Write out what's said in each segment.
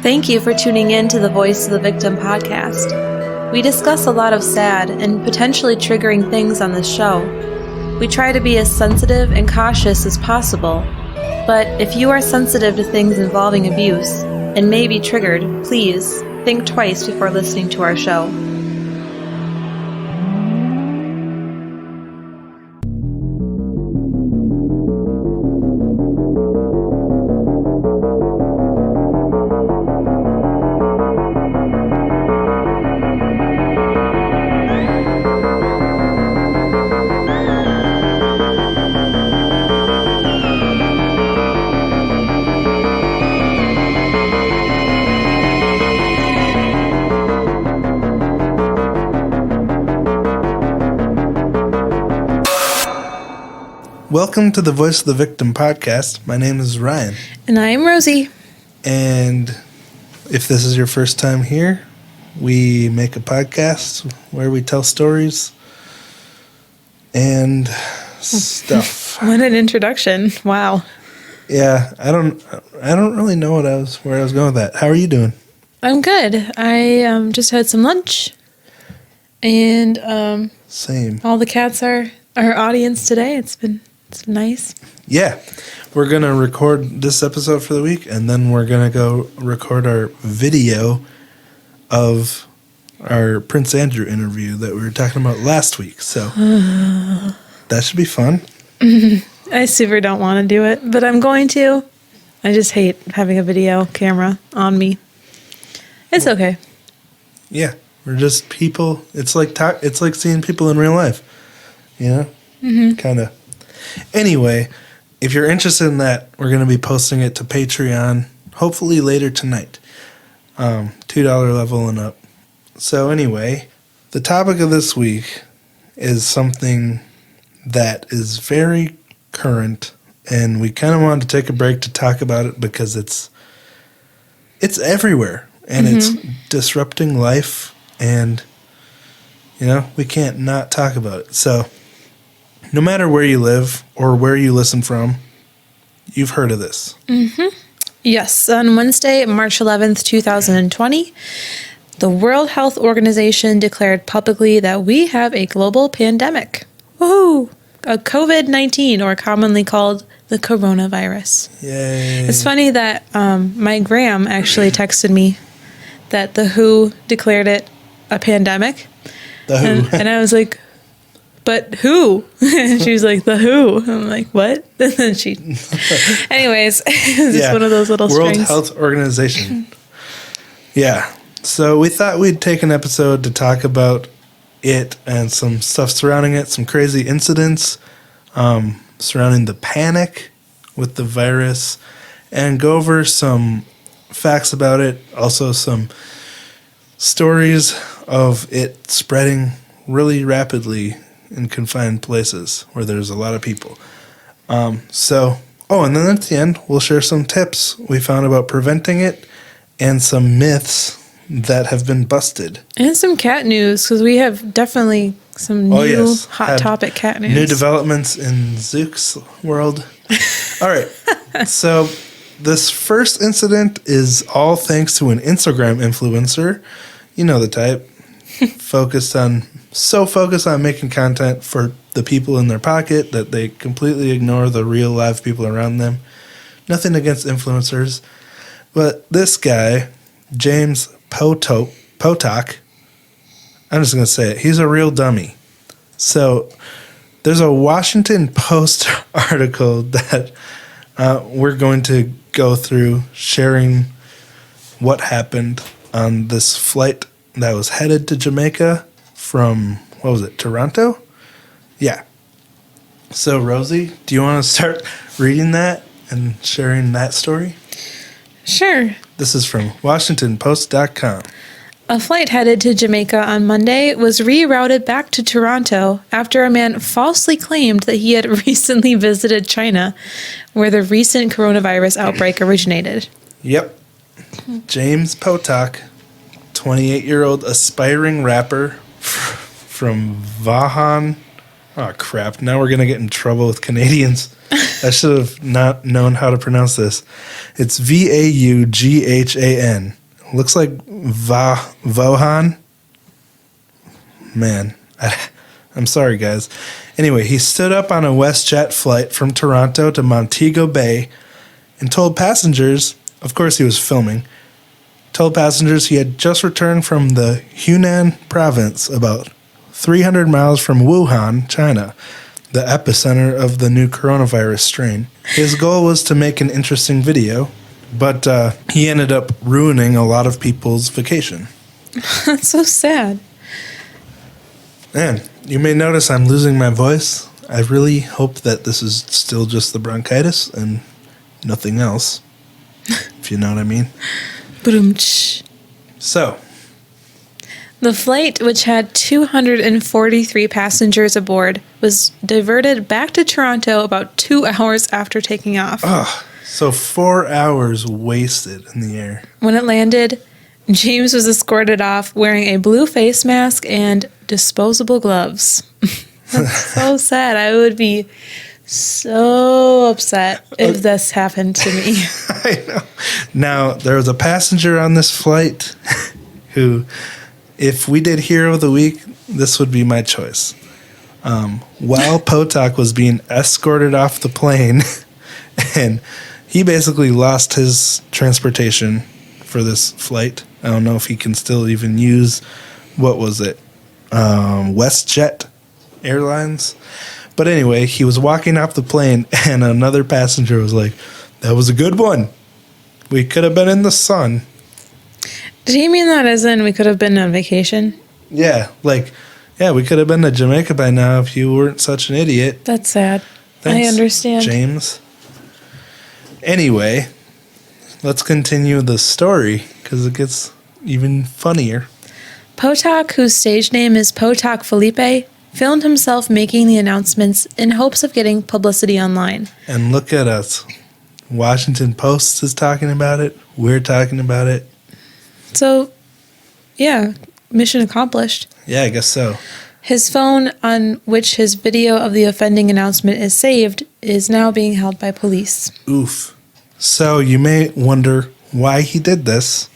Thank you for tuning in to the Voice of the Victim podcast. We discuss a lot of sad and potentially triggering things on this show. We try to be as sensitive and cautious as possible, but if you are sensitive to things involving abuse and may be triggered, please think twice before listening to our show. Welcome to the Voice of the Victim podcast. My name is Ryan. And I'm Rosie. And if this is your first time here, we make a podcast where we tell stories and stuff. What an introduction. Wow. Yeah, I don't really know where I was going with that. How are you doing? I'm good. I just had some lunch. And Same. All the cats are our audience today. It's been nice. Yeah. We're going to record this episode for the week, and then we're going to go record our video of our Prince Andrew interview that we were talking about last week. So that should be fun. I super don't want to do it, but I'm going to. I just hate having a video camera on me. It's okay. Yeah. We're just people. It's like seeing people in real life. You know? Mm-hmm. Kind of. Anyway, if you're interested in that, we're going to be posting it to Patreon, hopefully later tonight. $2 level and up. So anyway, the topic of this week is something that is very current, and we kind of wanted to take a break to talk about it because it's everywhere, and it's disrupting life, and, you know, we can't not talk about it. So no matter where you live or where you listen from, you've heard of this. Mm-hmm. Yes. On Wednesday, March 11th, 2020, the World Health Organization declared publicly that we have a global pandemic. Woohoo! A COVID-19, or commonly called the coronavirus. Yay. It's funny that my Graham actually texted me that the WHO declared it a pandemic. The WHO. And I was like, but who? She was like, the who. I'm like, what? And then she... Anyways, it's just one of those little World strings. Health Organization. Yeah. So we thought we'd take an episode to talk about it and some stuff surrounding it, some crazy incidents surrounding the panic with the virus, and go over some facts about it, also some stories of it spreading really rapidly in confined places where there's a lot of people. And then at the end, we'll share some tips we found about preventing it and some myths that have been busted. And some cat news, because we have definitely some new hot topic cat news. New developments in Zook's world. All right. So this first incident is all thanks to an Instagram influencer. You know the type. focused on making content for the people in their pocket that they completely ignore the real live people around them. Nothing against influencers, but this guy, James Potok, I'm just going to say it, he's a real dummy. So there's a Washington Post article that we're going to go through, sharing what happened on this flight that was headed to Jamaica from, Toronto? Yeah. So, Rosie, do you want to start reading that and sharing that story? Sure. This is from WashingtonPost.com. A flight headed to Jamaica on Monday was rerouted back to Toronto after a man falsely claimed that he had recently visited China, where the recent coronavirus outbreak originated. Yep. James Potok, 28-year-old aspiring rapper from Vaughan, Oh, crap. Now we're going to get in trouble with Canadians. I should have not known how to pronounce this. It's Vaughan. Looks like Vaughan. Man, I'm sorry, guys. Anyway, he stood up on a WestJet flight from Toronto to Montego Bay and told passengers, of course he was filming, told passengers he had just returned from the Hunan province, about 300 miles from Wuhan, China, the epicenter of the new coronavirus strain. His goal was to make an interesting video, but he ended up ruining a lot of people's vacation. That's so sad. Man, you may notice I'm losing my voice. I really hope that this is still just the bronchitis and nothing else, if you know what I mean. So, the flight, which had 243 passengers aboard, was diverted back to Toronto about 2 hours after taking off. So 4 hours wasted in the air. When it landed, James was escorted off wearing a blue face mask and disposable gloves. That's so sad. I would be so upset if this happened to me. I know. Now, there was a passenger on this flight who, if we did Hero of the Week, this would be my choice. While Potok was being escorted off the plane, and he basically lost his transportation for this flight. I don't know if he can still even use, what was it, WestJet Airlines? But anyway, he was walking off the plane, and another passenger was like, "That was a good one. We could have been in the sun." Did he mean that as in we could have been on vacation? Yeah, we could have been to Jamaica by now if you weren't such an idiot. That's sad. Thanks, I understand. James. Anyway, let's continue the story because it gets even funnier. Potok, whose stage name is Potok Felipe, filmed himself making the announcements in hopes of getting publicity online. And look at us. Washington Post is talking about it. We're talking about it. So, yeah, mission accomplished. Yeah, I guess so. His phone, on which his video of the offending announcement is saved, is now being held by police. Oof. So you may wonder why he did this.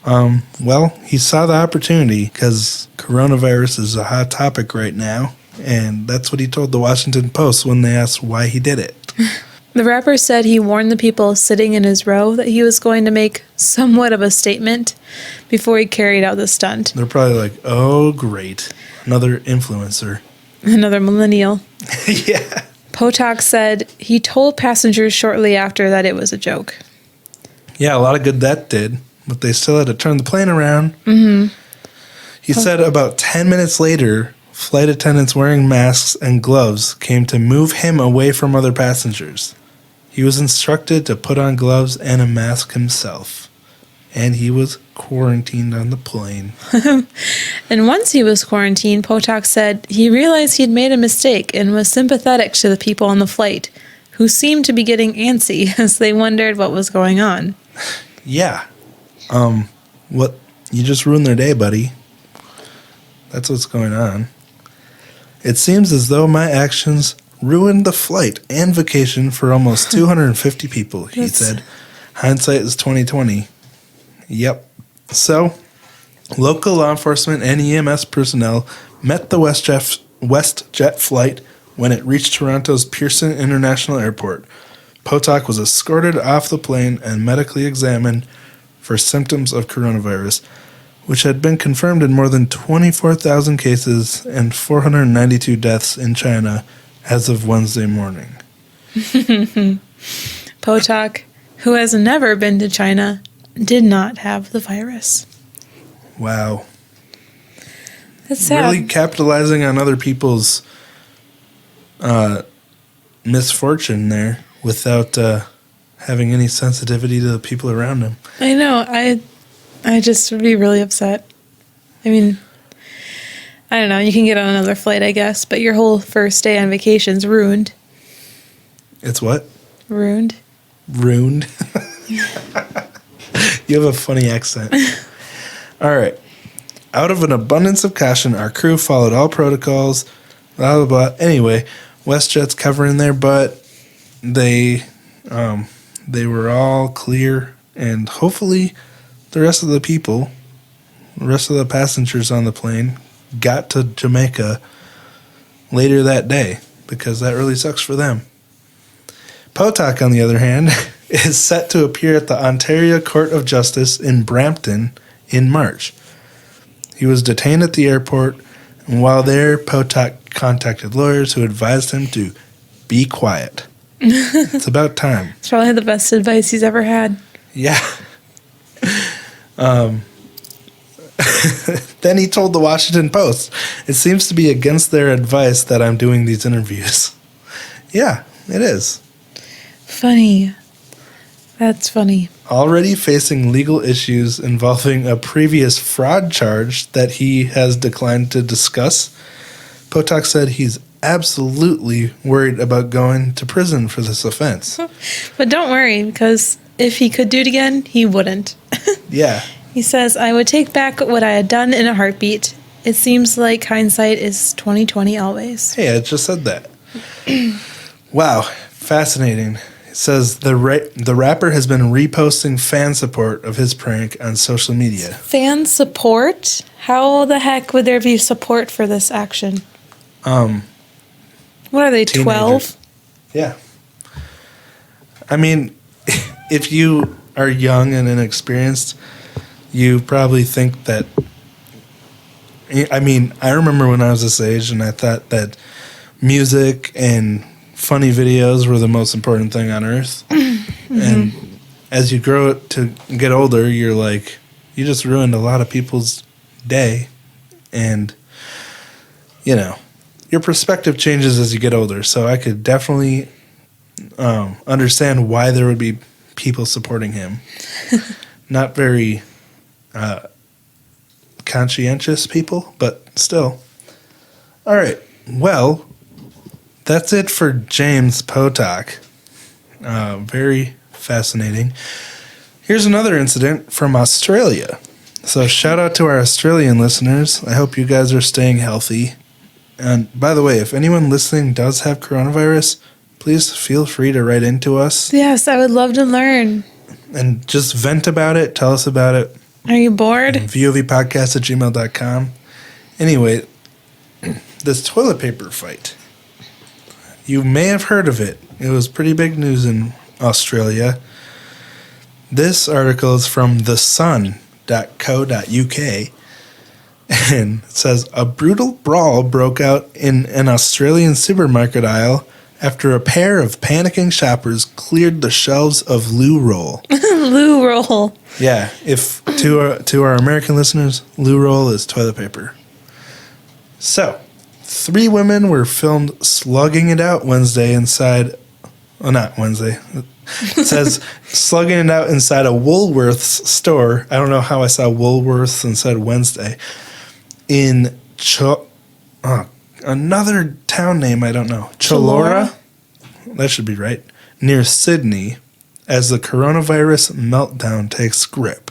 Well, he saw the opportunity because coronavirus is a hot topic right now, and that's what he told the Washington Post when they asked why he did it. The rapper said he warned the people sitting in his row that he was going to make somewhat of a statement before he carried out the stunt. They're probably like, "Oh, great. Another influencer." Another millennial. Yeah. Potok said he told passengers shortly after that it was a joke. Yeah, a lot of good that did, but they still had to turn the plane around. Mm-hmm. He said about 10 minutes later, flight attendants wearing masks and gloves came to move him away from other passengers. He was instructed to put on gloves and a mask himself, and he was quarantined on the plane. And once he was quarantined, Potok said he realized he'd made a mistake and was sympathetic to the people on the flight, who seemed to be getting antsy as they wondered what was going on. Yeah. What? You just ruined their day, buddy. That's what's going on. It seems as though my actions ruined the flight and vacation for almost 250 people, he said. Hindsight is 2020. Yep. So, local law enforcement and EMS personnel met the WestJet flight when it reached Toronto's Pearson International Airport. Potok was escorted off the plane and medically examined for symptoms of coronavirus, which had been confirmed in more than 24,000 cases and 492 deaths in China as of Wednesday morning. Potok, who has never been to China, did not have the virus. Wow. That's sad. Really capitalizing on other people's misfortune there without having any sensitivity to the people around him. I know. I just would be really upset. I mean, I don't know. You can get on another flight, I guess, but your whole first day on vacation's ruined. It's what? Ruined. Ruined. You have a funny accent. All right. Out of an abundance of caution, our crew followed all protocols blah, blah, blah. Anyway, WestJet's covering their butt. They were all clear, and hopefully the rest of the people, the rest of the passengers on the plane got to Jamaica later that day, because that really sucks for them. Potok, on the other hand, is set to appear at the Ontario Court of Justice in Brampton in March. He was detained at the airport, and while there, Potok contacted lawyers who advised him to be quiet. It's about time. It's probably the best advice he's ever had. Yeah. Then he told the Washington Post, "It seems to be against their advice that I'm doing these interviews." Yeah, it is. Funny. That's funny. Already facing legal issues involving a previous fraud charge that he has declined to discuss, Potok said he's absolutely worried about going to prison for this offense. But don't worry, because if he could do it again, he wouldn't. Yeah. He says, "I would take back what I had done in a heartbeat. It seems like hindsight is 20/20 always." Hey, I just said that. Wow, fascinating. It says the rapper has been reposting fan support of his prank on social media. Fan support? How the heck would there be support for this action? What are they, 12? Yeah. I mean, if you are young and inexperienced, you probably think that... I mean, I remember when I was this age and I thought that music and funny videos were the most important thing on earth. Mm-hmm. And as you grow to get older, you're like, you just ruined a lot of people's day. And, you know, your perspective changes as you get older. So I could definitely understand why there would be people supporting him. Not very conscientious people, but still. All right. Well, that's it for James Potok. Very fascinating. Here's another incident from Australia. So shout out to our Australian listeners. I hope you guys are staying healthy. And by the way, if anyone listening does have coronavirus, please feel free to write into us. Yes, I would love to learn. And just vent about it. Tell us about it. Are you bored? vovpodcast@gmail.com. Anyway, this toilet paper fight. You may have heard of it. It was pretty big news in Australia. This article is from thesun.co.uk. And it says, a brutal brawl broke out in an Australian supermarket aisle after a pair of panicking shoppers cleared the shelves of loo roll. Loo roll. Yeah, if to our American listeners, loo roll is toilet paper. So, 3 women were filmed slugging it out Wednesday inside... Well, not Wednesday. It says slugging it out inside a Woolworths store. I don't know how I saw Woolworths and said Wednesday. In another town name I don't know. Chullora? That should be right. Near Sydney, as the coronavirus meltdown takes grip.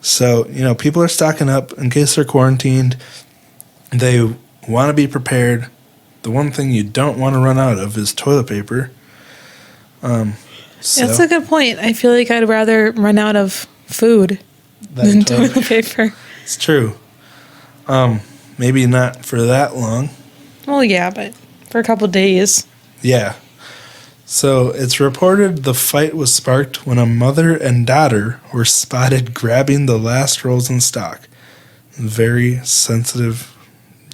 So, you know, people are stocking up in case they're quarantined. They want to be prepared. The one thing you don't want to run out of is toilet paper. That's a good point. I feel like I'd rather run out of food than toilet paper. It's true. Maybe not for that long. Well, yeah, but for a couple days. Yeah. So it's reported the fight was sparked when a mother and daughter were spotted grabbing the last rolls in stock. Very sensitive,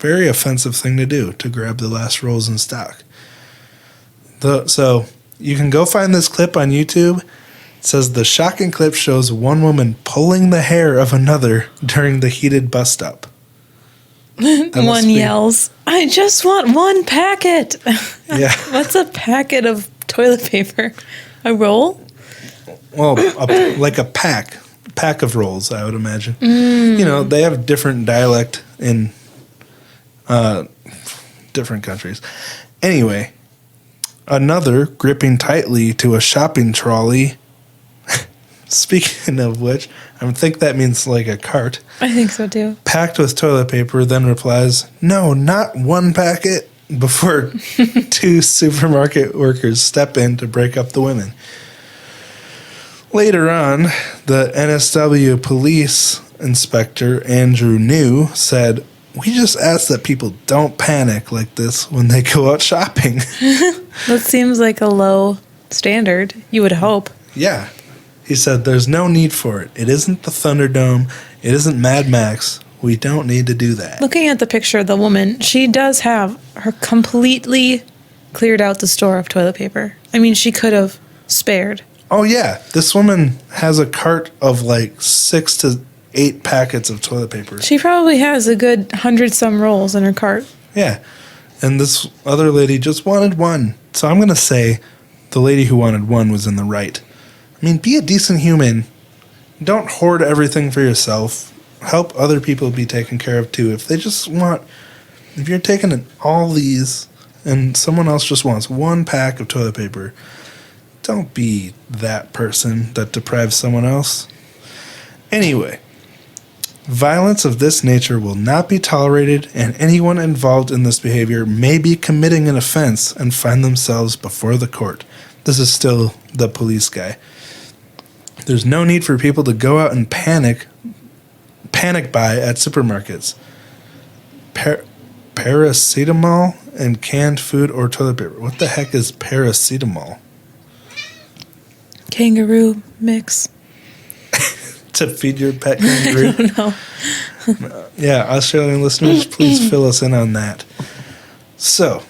very offensive thing to do, to grab the last rolls in stock. So you can go find this clip on YouTube. It says the shocking clip shows one woman pulling the hair of another during the heated bus stop. One yells, "I just want one packet." Yeah. What's a packet of toilet paper? A roll? Well, like a pack of rolls, I would imagine. You know, they have different dialect in different countries. Anyway, another gripping tightly to a shopping trolley. speaking of which, I think that means like a cart, I think so too. packed with toilet paper, then replies, "No, not one packet," before two supermarket workers step in to break up the women. Later on, the NSW police inspector, Andrew New, said, "We just ask that people don't panic like this when they go out shopping." That seems like a low standard, you would hope. Yeah. He said, "There's no need for it. It isn't the Thunderdome. It isn't Mad Max. We don't need to do that." Looking at the picture of the woman, she does have her completely cleared out the store of toilet paper. I mean, she could have spared. Oh, yeah. This woman has a cart of like 6 to 8 packets of toilet paper. She probably has a good 100-some rolls in her cart. Yeah. And this other lady just wanted one. So I'm going to say the lady who wanted one was in the right. I mean, be a decent human. Don't hoard everything for yourself. Help other people be taken care of too. If you're taking all these and someone else just wants one pack of toilet paper, don't be that person that deprives someone else. Anyway, violence of this nature will not be tolerated, and anyone involved in this behavior may be committing an offense and find themselves before the court. This is still the police guy. There's no need for people to go out and panic buy at supermarkets. Paracetamol and canned food or toilet paper. What the heck is paracetamol? Kangaroo mix. To feed your pet kangaroo? I don't know. Yeah, Australian listeners, please fill us in on that. So,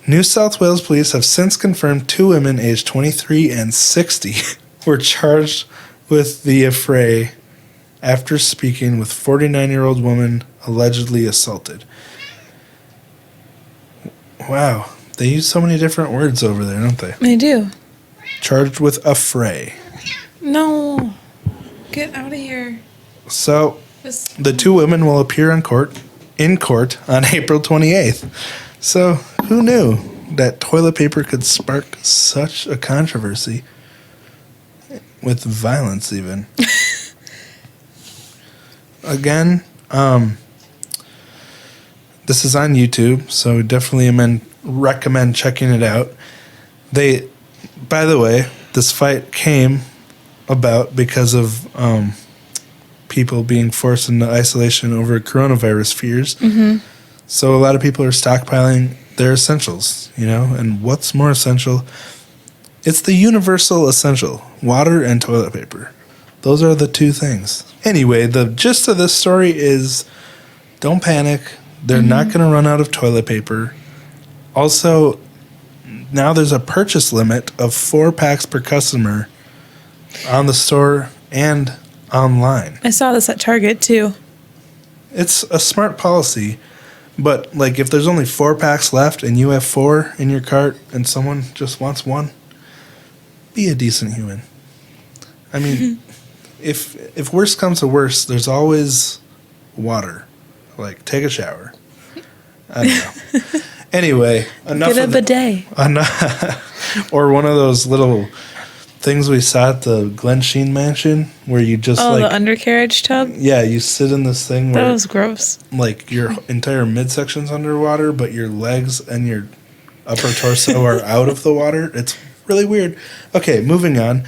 New South Wales police have since confirmed 2 women aged 23 and 60 were charged with the affray after speaking with 49-year-old woman allegedly assaulted. Wow, they use so many different words over there, don't they? They do. Charged with affray. No. Get out of here. So, the 2 women will appear in court on April 28th. So, who knew that toilet paper could spark such a controversy? With violence, even. Again, this is on YouTube, so definitely recommend checking it out. By the way, this fight came about because of people being forced into isolation over coronavirus fears. Mm-hmm. So a lot of people are stockpiling their essentials, and what's more essential? It's the universal essential, water and toilet paper. Those are the 2 things. Anyway, the gist of this story is don't panic. They're not going to run out of toilet paper. Also, now there's a purchase limit of 4 packs per customer on the store and online. I saw this at Target too. It's a smart policy, but like if there's only 4 packs left and you have 4 in your cart and someone just wants 1, be a decent human. I mean, if worse comes to worse, there's always water. Like, take a shower. I don't know. Anyway, enough Get a bidet. Or one of those little things we saw at the Glen Sheen mansion where you just the undercarriage tub? Yeah, you sit in this thing where that was gross. Like your entire midsection's underwater, but your legs and your upper torso are out of the water. It's really weird. Okay, moving on.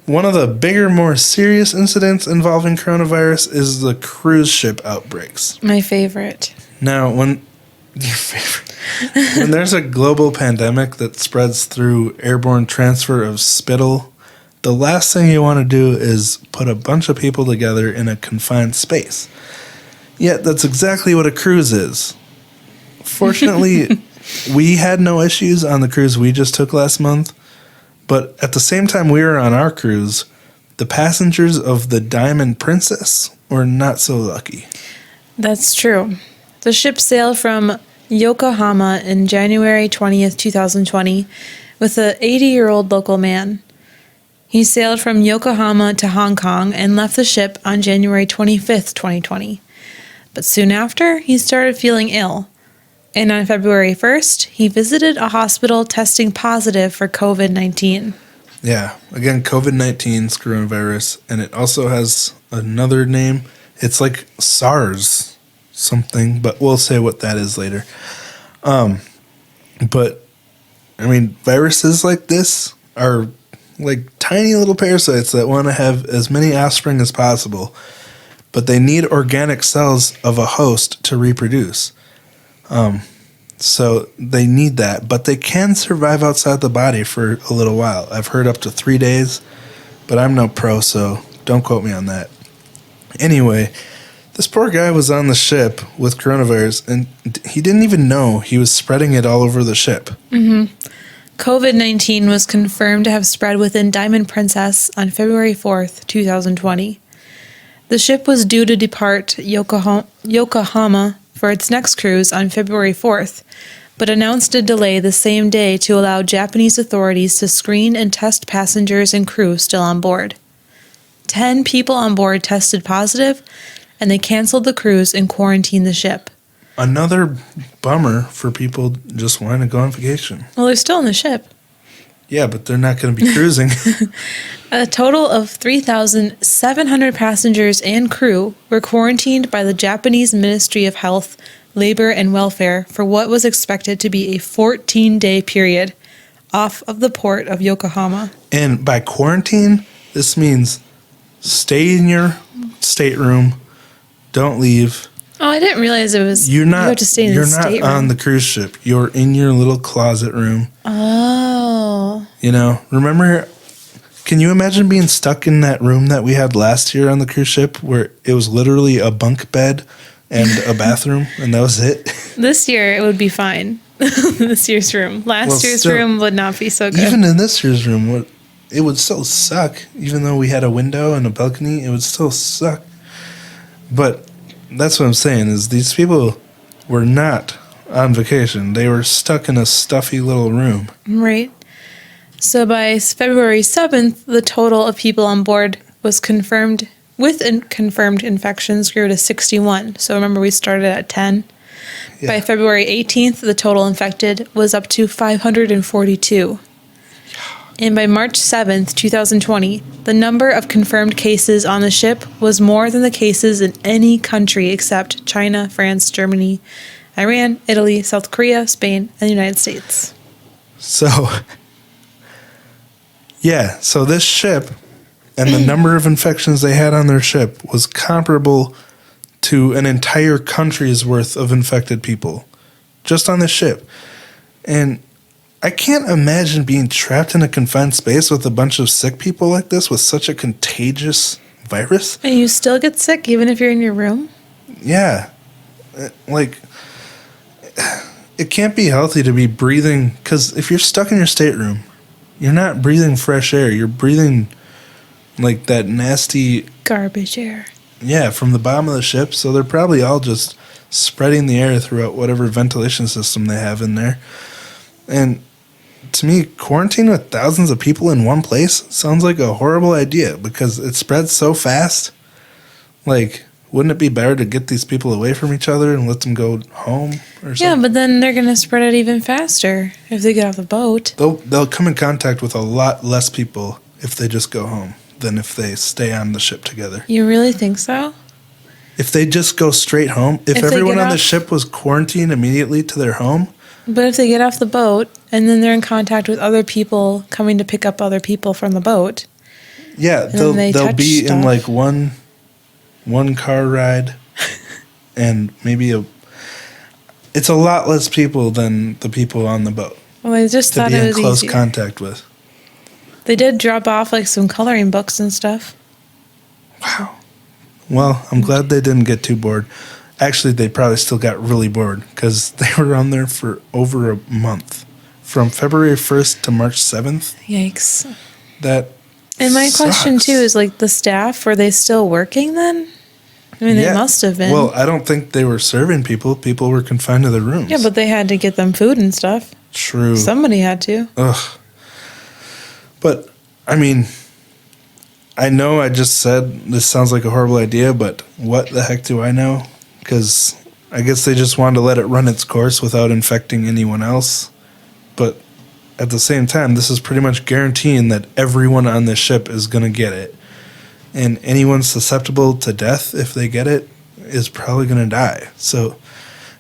One of the bigger, more serious incidents involving coronavirus is the cruise ship outbreaks. My favorite. Now, when there's a global pandemic that spreads through airborne transfer of spittle, the last thing you want to do is put a bunch of people together in a confined space. Yet that's exactly what a cruise is. Fortunately, we had no issues on the cruise we just took last month, but at the same time we were on our cruise, the passengers of the Diamond Princess were not so lucky. That's true. The ship sailed from Yokohama in January 20th, 2020, with an 80-year-old local man. He sailed from Yokohama to Hong Kong and left the ship on January 25th, 2020. But soon after, he started feeling ill. And on February 1st, he visited a hospital testing positive for COVID-19. Yeah. Again, COVID-19 is coronavirus, and it also has another name. It's like SARS something, but we'll say what that is later. But, I mean, viruses like this are like tiny little parasites that want to have as many offspring as possible, but they need organic cells of a host to reproduce. So they need that, but they can survive outside the body for a little while. I've heard up to 3 days, but I'm no pro, so don't quote me on that. Anyway, this poor guy was on the ship with coronavirus, and he didn't even know he was spreading it all over the ship. COVID-19 was confirmed to have spread within Diamond Princess on February 4th, 2020. The ship was due to depart Yokohama for its next cruise on February 4th, but announced a delay the same day to allow Japanese authorities to screen and test passengers and crew still on board. 10 people on board tested positive, and they canceled the cruise and quarantined the ship. Another bummer for people just wanting to go on vacation. Well, they're still on the ship. Yeah, but they're not going to be cruising. A total of 3,700 passengers and crew were quarantined by the Japanese Ministry of Health, Labor, and Welfare for what was expected to be a 14-day period off of the port of Yokohama. And by quarantine, this means stay in your stateroom, don't leave. Oh, I didn't realize it was. You have to stay in the stateroom. You're not on the cruise ship. You're in your little closet room. Oh. You know, remember? Can you imagine being stuck in that room that we had last year on the cruise ship, where it was literally a bunk bed and a bathroom, and that was it? This year it would be fine. This year's room. Last year's room would not be so good. Even in this year's room, it would still suck. Even though we had a window and a balcony, it would still suck. But that's what I'm saying, is these people were not on vacation. They were stuck in a stuffy little room. Right. So by February 7th, the total of people on board was confirmed confirmed infections grew to 61. So remember, we started at 10. Yeah. By February 18th, the total infected was up to 542. And by March 7th, 2020, the number of confirmed cases on the ship was more than the cases in any country except China, France, Germany, Iran, Italy, South Korea, Spain, and the United States. So, yeah, so this ship and the number of infections they had on their ship was comparable to an entire country's worth of infected people just on this ship. And I can't imagine being trapped in a confined space with a bunch of sick people like this with such a contagious virus. And you still get sick even if you're in your room? Yeah. Like, it can't be healthy to be breathing, because if you're stuck in your stateroom, you're not breathing fresh air. You're breathing like that nasty garbage air. Yeah, from the bottom of the ship. So they're probably all just spreading the air throughout whatever ventilation system they have in there. And to me, quarantine with thousands of people in one place sounds like a horrible idea because it spreads so fast. Like, wouldn't it be better to get these people away from each other and let them go home or something? Yeah, but then they're going to spread it even faster if they get off the boat. They'll come in contact with a lot less people if they just go home than if they stay on the ship together. You really think so? If they just go straight home, if everyone on the ship was quarantined immediately to their home. But if they get off the boat and then they're in contact with other people coming to pick up other people from the boat. Yeah, they'll be in like one car ride and maybe it's a lot less people than the people on the boat. Well, I just thought it was to be in close easier. contact with. They did drop off like some coloring books and stuff. Wow. Well, I'm glad they didn't get too bored. Actually, they probably still got really bored because they were on there for over a month. From February 1st to March 7th. Yikes. And my question, too, is like the staff, were they still working then? I mean, they must have been. Well, I don't think they were serving people. People were confined to their rooms. Yeah, but they had to get them food and stuff. True. Somebody had to. Ugh. But, I mean, I know I just said this sounds like a horrible idea, but what the heck do I know? Because I guess they just wanted to let it run its course without infecting anyone else. But at the same time, this is pretty much guaranteeing that everyone on this ship is going to get it. And anyone susceptible to death, if they get it, is probably going to die. So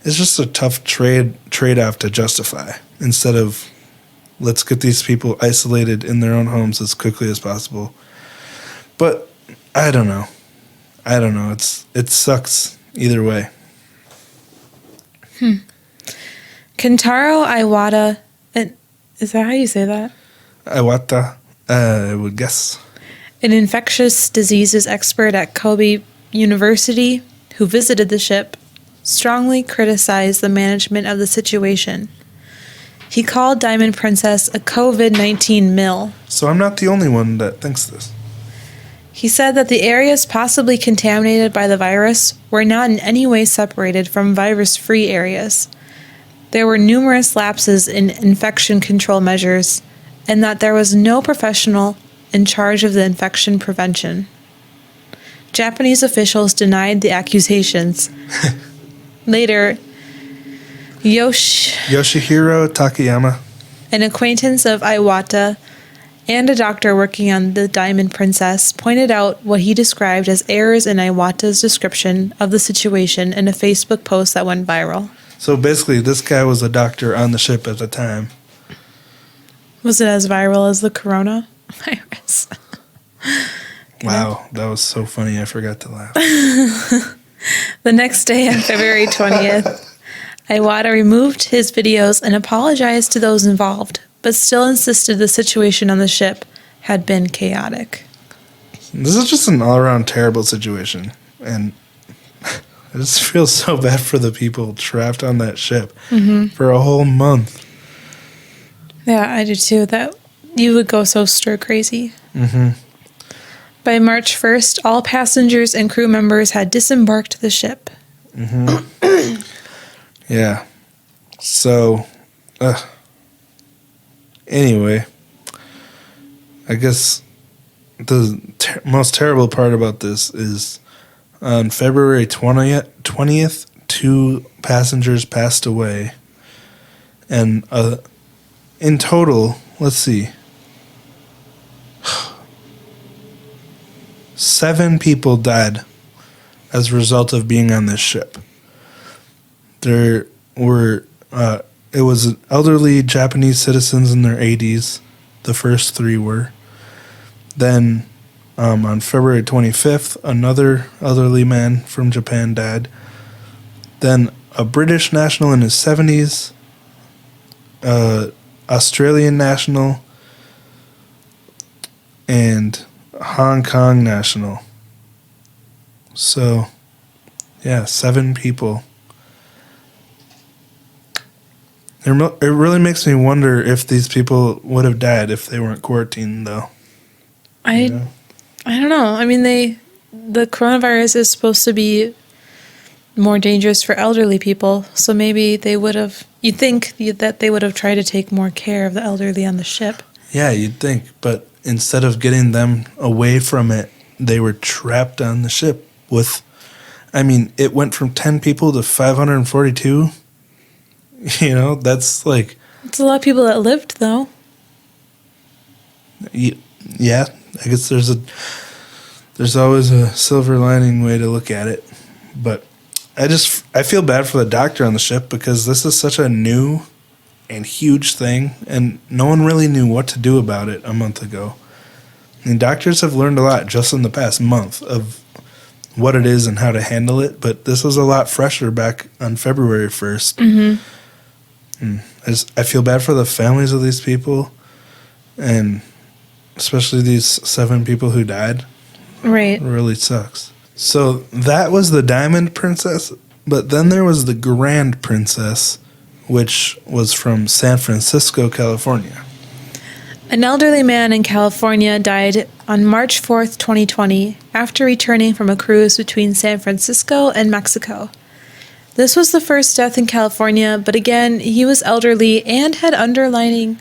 it's just a tough trade-off to justify, instead of let's get these people isolated in their own homes as quickly as possible. But I don't know. It sucks either way. Kentaro Iwata, is that how you say that? Iwata, I would guess. An infectious diseases expert at Kobe University who visited the ship, strongly criticized the management of the situation. He called Diamond Princess a COVID-19 mill. So I'm not the only one that thinks this. He said that the areas possibly contaminated by the virus were not in any way separated from virus-free areas. There were numerous lapses in infection control measures, and that there was no professional in charge of the infection prevention. Japanese officials denied the accusations. Later, Yoshihiro Takayama, an acquaintance of Iwata and a doctor working on the Diamond Princess, pointed out what he described as errors in Iwata's description of the situation in a Facebook post that went viral. So basically, this guy was a doctor on the ship at the time. Was it as viral as the coronavirus? Wow, that was so funny. I forgot to laugh. The next day, on February 20th, Iwata removed his videos and apologized to those involved, but still insisted the situation on the ship had been chaotic. This is just an all-around terrible situation, and I just feel so bad for the people trapped on that ship for a whole month. Yeah, I do too. That you would go so stir crazy. By March 1st, all passengers and crew members had disembarked the ship. Yeah. So, anyway, I guess the most terrible part about this is on February 20th, 2 passengers passed away. And in total, let's see, 7 people died as a result of being on this ship. There were, it was elderly Japanese citizens in their 80s. The first 3 were. Then on February 25th, another elderly man from Japan died. Then a British national in his 70s, Australian national, and Hong Kong national. So, yeah, 7 people. It really makes me wonder if these people would have died if they weren't quarantined, though. I don't know. I mean, the coronavirus is supposed to be more dangerous for elderly people, so maybe they would have. You'd think that they would have tried to take more care of the elderly on the ship. Yeah, you'd think, but instead of getting them away from it, they were trapped on the ship with. I mean, it went from 10 people to 542. You know, that's like... It's a lot of people that lived, though. Yeah, I guess there's always a silver lining way to look at it. But I feel bad for the doctor on the ship because this is such a new and huge thing, and no one really knew what to do about it a month ago. And doctors have learned a lot just in the past month of what it is and how to handle it, but this was a lot fresher back on February 1st. I feel bad for the families of these people, and especially these 7 people who died. Right. It really sucks. So that was the Diamond Princess, but then there was the Grand Princess, which was from San Francisco, California. An elderly man in California died on March 4th, 2020, after returning from a cruise between San Francisco and Mexico. This was the first death in California, but again, he was elderly and had underlying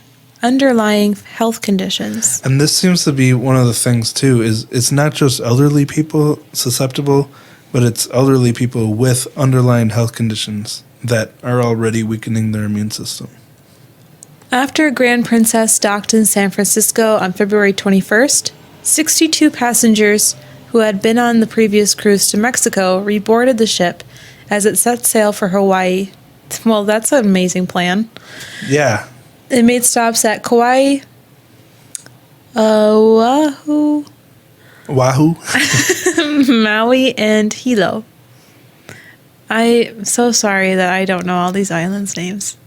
health conditions. And this seems to be one of the things, too, is it's not just elderly people susceptible, but it's elderly people with underlying health conditions that are already weakening their immune system. After Grand Princess docked in San Francisco on February 21st, 62 passengers who had been on the previous cruise to Mexico reboarded the ship as it set sail for Hawaii. Well, that's an amazing plan. Yeah. It made stops at Kauai, Oahu, Maui, and Hilo. I'm so sorry that I don't know all these islands' names.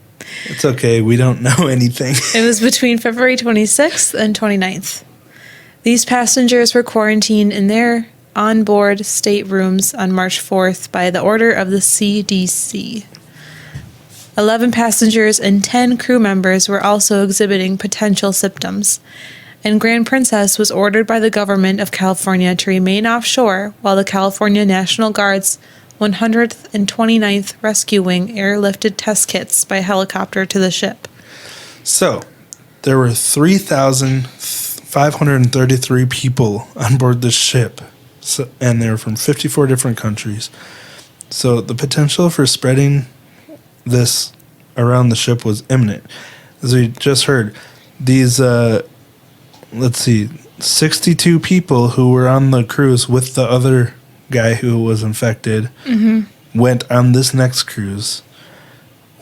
It's okay. We don't know anything. It was between February 26th and 29th. These passengers were quarantined in their onboard staterooms on March 4th by the order of the CDC. 11 passengers and 10 crew members were also exhibiting potential symptoms, and Grand Princess was ordered by the government of California to remain offshore while the California National Guard's 100th and 29th Rescue Wing airlifted test kits by helicopter to the ship. So, there were 3,533 people on board the ship, and they were from 54 different countries. So, the potential for spreading this around the ship was imminent. As we just heard, these, 62 people who were on the cruise with the other guy who was infected went on this next cruise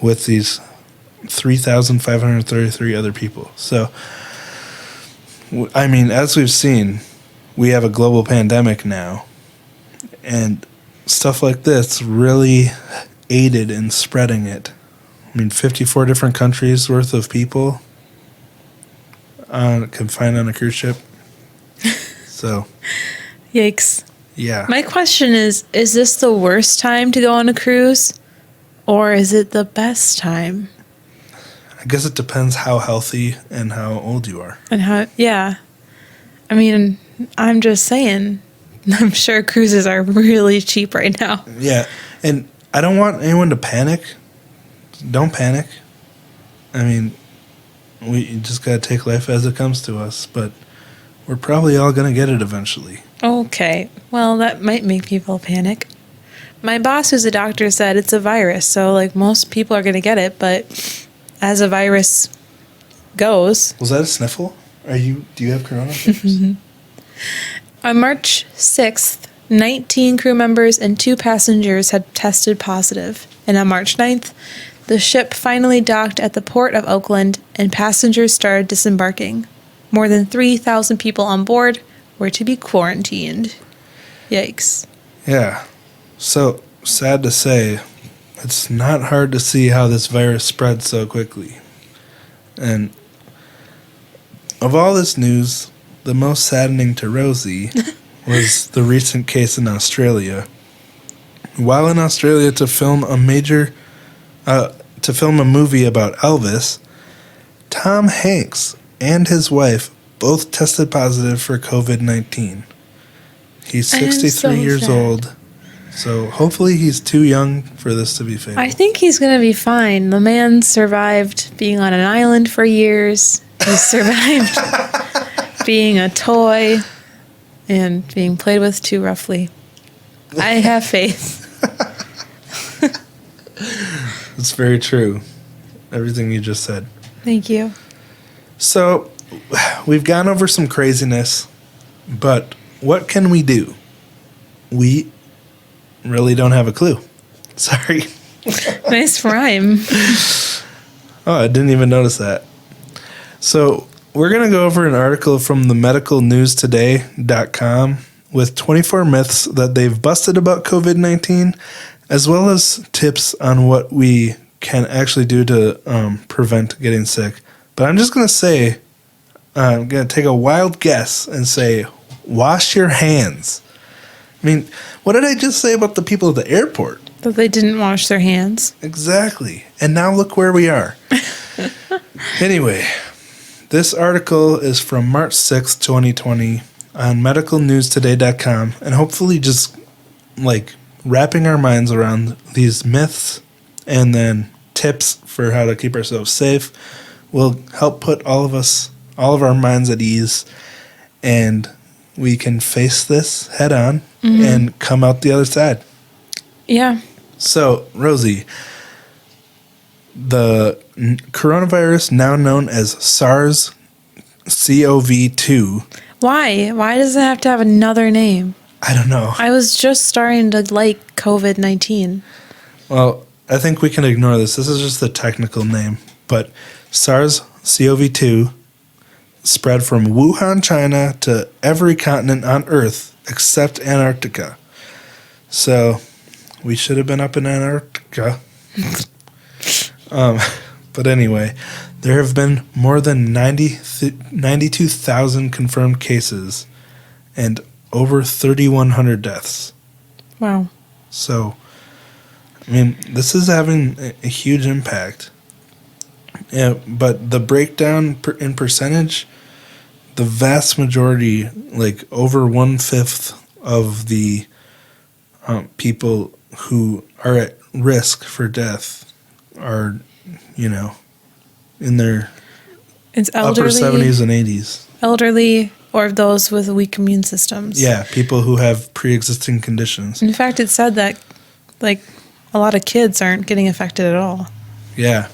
with these 3,533 other people. So, I mean, as we've seen, we have a global pandemic now, and stuff like this really aided in spreading it. I mean, 54 different countries worth of people confined on a cruise ship. So, Yikes. yeah. My question is this the worst time to go on a cruise, or is it the best time? I guess it depends how healthy and how old you are. And how, yeah. I mean, I'm just saying, I'm sure cruises are really cheap right now. Yeah. And I don't want anyone to panic. Don't panic. I mean, we just got to take life as it comes to us, but we're probably all going to get it eventually. Okay. Well, that might make people panic. My boss, who's a doctor, said it's a virus, so like most people are going to get it, but as a virus goes. Was that a sniffle? Do you have coronavirus? On March 6th, 19 crew members and 2 passengers had tested positive, and on March 9th, the ship finally docked at the port of Oakland and passengers started disembarking. More than 3,000 people on board were to be quarantined. Yikes. Yeah. So, sad to say, it's not hard to see how this virus spread so quickly. And of all this news, the most saddening to Rosie was the recent case in Australia. While in Australia to film a movie about Elvis, Tom Hanks and his wife both tested positive for COVID-19. He's 63 years old, so hopefully he's too young for this to be fatal. I think he's going to be fine. The man survived being on an island for years. He survived being a toy and being played with too roughly. I have faith. It's very true. Everything you just said. Thank you. So, we've gone over some craziness, but what can we do? We really don't have a clue. Sorry. Nice rhyme. Oh, I didn't even notice that. So, we're going to go over an article from the medicalnewstoday.com with 24 myths that they've busted about COVID-19, as well as tips on what we can actually do to prevent getting sick. But I'm just going to say, I'm going to take a wild guess and say, wash your hands. I mean, what did I just say about the people at the airport? That they didn't wash their hands. Exactly. And now look where we are. Anyway, this article is from March 6th, 2020 on medicalnewstoday.com, and hopefully just like wrapping our minds around these myths and then tips for how to keep ourselves safe will help put all of our minds at ease, and we can face this head on and come out the other side. Yeah. So, Rosie, the coronavirus, now known as SARS-CoV-2. Why? Why does it have to have another name? I don't know. I was just starting to like COVID-19. Well, I think we can ignore this. This is just the technical name. But SARS-CoV-2 spread from Wuhan, China to every continent on Earth except Antarctica. So we should have been up in Antarctica. But anyway, there have been more than 92,000 confirmed cases and over 3,100 deaths. Wow. So, I mean, this is having a huge impact. Yeah, but the breakdown in percentage, the vast majority, like over 1/5 of the people who are at risk for death are, in their It's elderly, upper 70s and 80s. elderly, or those with weak immune systems. Yeah, people who have pre-existing conditions. In fact, it said that, like, a lot of kids aren't getting affected at all. Yeah.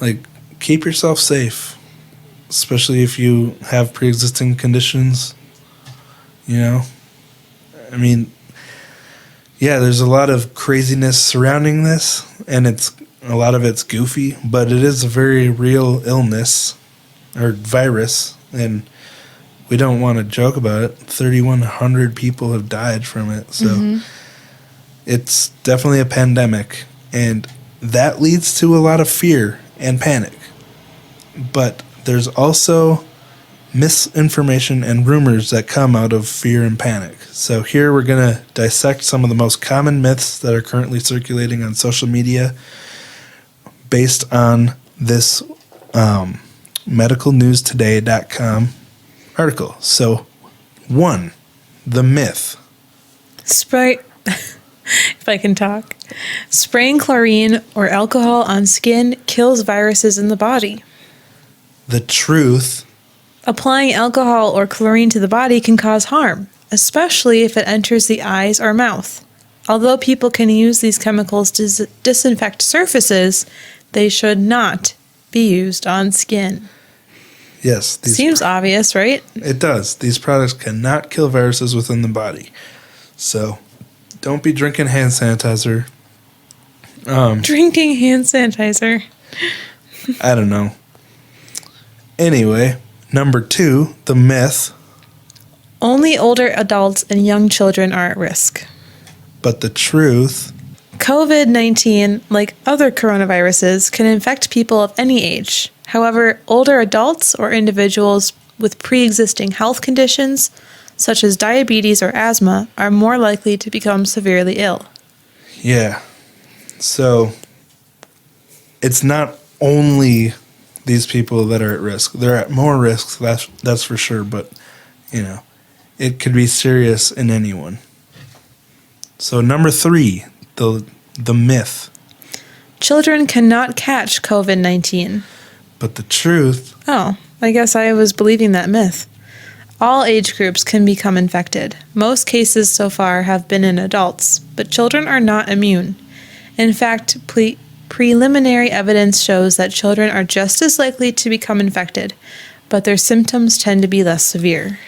Like, keep yourself safe, especially if you have pre-existing conditions. I mean, yeah, there's a lot of craziness surrounding this, and a lot of it's goofy, but it is a very real illness or virus, and we don't want to joke about it. 3,100 people have died from it, so it's definitely a pandemic, and that leads to a lot of fear and panic. But there's also misinformation and rumors that come out of fear and panic. So here we're going to dissect some of the most common myths that are currently circulating on social media based on this medicalnewstoday.com article. So, 1, the myth. If I can talk. Spraying chlorine or alcohol on skin kills viruses in the body. The truth. Applying alcohol or chlorine to the body can cause harm, especially if it enters the eyes or mouth. Although people can use these chemicals to disinfect surfaces, they should not be used on skin. Yes. Seems obvious, right? It does. These products cannot kill viruses within the body. So, don't be drinking hand sanitizer. Drinking hand sanitizer. I don't know. Anyway, number 2, the myth. Only older adults and young children are at risk. But the truth. COVID-19, like other coronaviruses, can infect people of any age. However, older adults or individuals with pre-existing health conditions, such as diabetes or asthma, are more likely to become severely ill. Yeah. So, it's not only these people that are at risk. They're at more risk, that's for sure, but, it could be serious in anyone. So, number 3, the myth. Children cannot catch COVID-19. But the truth. Oh, I guess I was believing that myth. All age groups can become infected. Most cases so far have been in adults, but children are not immune. In fact, preliminary evidence shows that children are just as likely to become infected, but their symptoms tend to be less severe.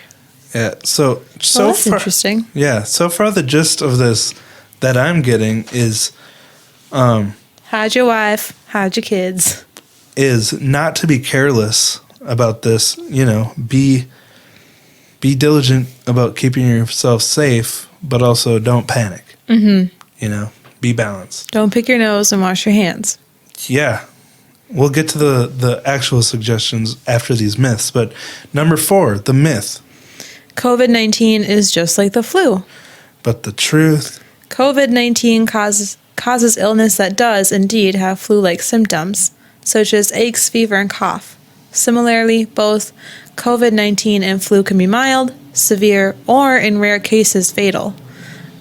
Yeah, so that's far, interesting. Yeah, so far the gist of this that I'm getting is hide your wife, hide your kids. Is not to be careless about this, be diligent about keeping yourself safe, but also don't panic. Be balanced. Don't pick your nose and wash your hands. Yeah. We'll get to the actual suggestions after these myths, but number 4, the myth. COVID-19 is just like the flu. But the truth. COVID-19 causes illness that does indeed have flu-like symptoms, such as aches, fever, and cough. Similarly, both COVID-19 and flu can be mild, severe, or in rare cases fatal.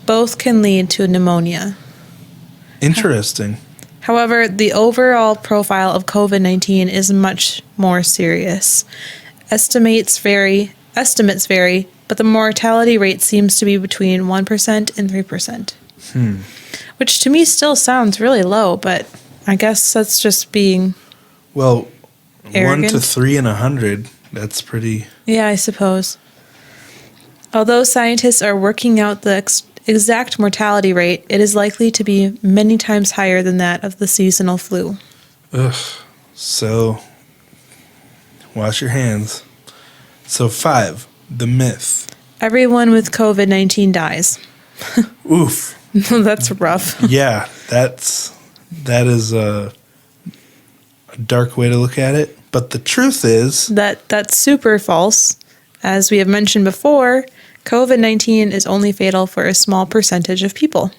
Both can lead to pneumonia. Interesting. However, the overall profile of COVID-19 is much more serious. Estimates vary, but the mortality rate seems to be between 1% and 3%. Which to me still sounds really low, but I guess that's just being Well, arrogant. 1 to 3 in 100, that's pretty... Yeah, I suppose. Although scientists are working out the exact mortality rate, it is likely to be many times higher than that of the seasonal flu. Ugh. So, wash your hands. So 5, the myth. Everyone with COVID-19 dies. Oof. That's rough. Yeah, that is a dark way to look at it. But the truth is... That's super false. As we have mentioned before, COVID-19 is only fatal for a small percentage of people.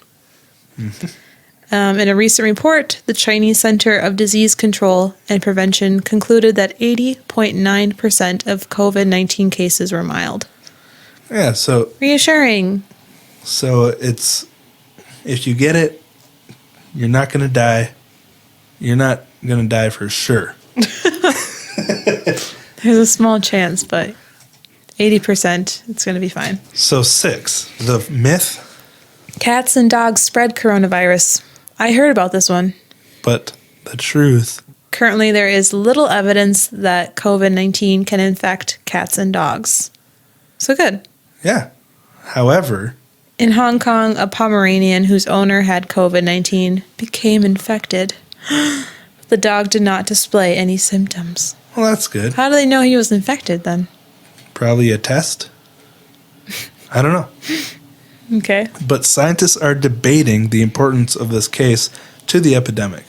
In a recent report, the Chinese Center of Disease Control and Prevention concluded that 80.9% of COVID-19 cases were mild. Yeah, so... Reassuring. So it's... If you get it, you're not going to die. You're not going to die for sure. There's a small chance, but 80%, it's going to be fine. So 6, the myth, Cats and dogs spread coronavirus. I heard about this one. but the truth. Currently, there is little evidence that COVID-19 can infect cats and dogs. So good. Yeah. However, In Hong Kong, a Pomeranian whose owner had COVID-19 became infected. The dog did not display any symptoms. well, that's good. How do they know he was infected then? Probably a test. I don't know. Okay. But scientists are debating the importance of this case to the epidemic.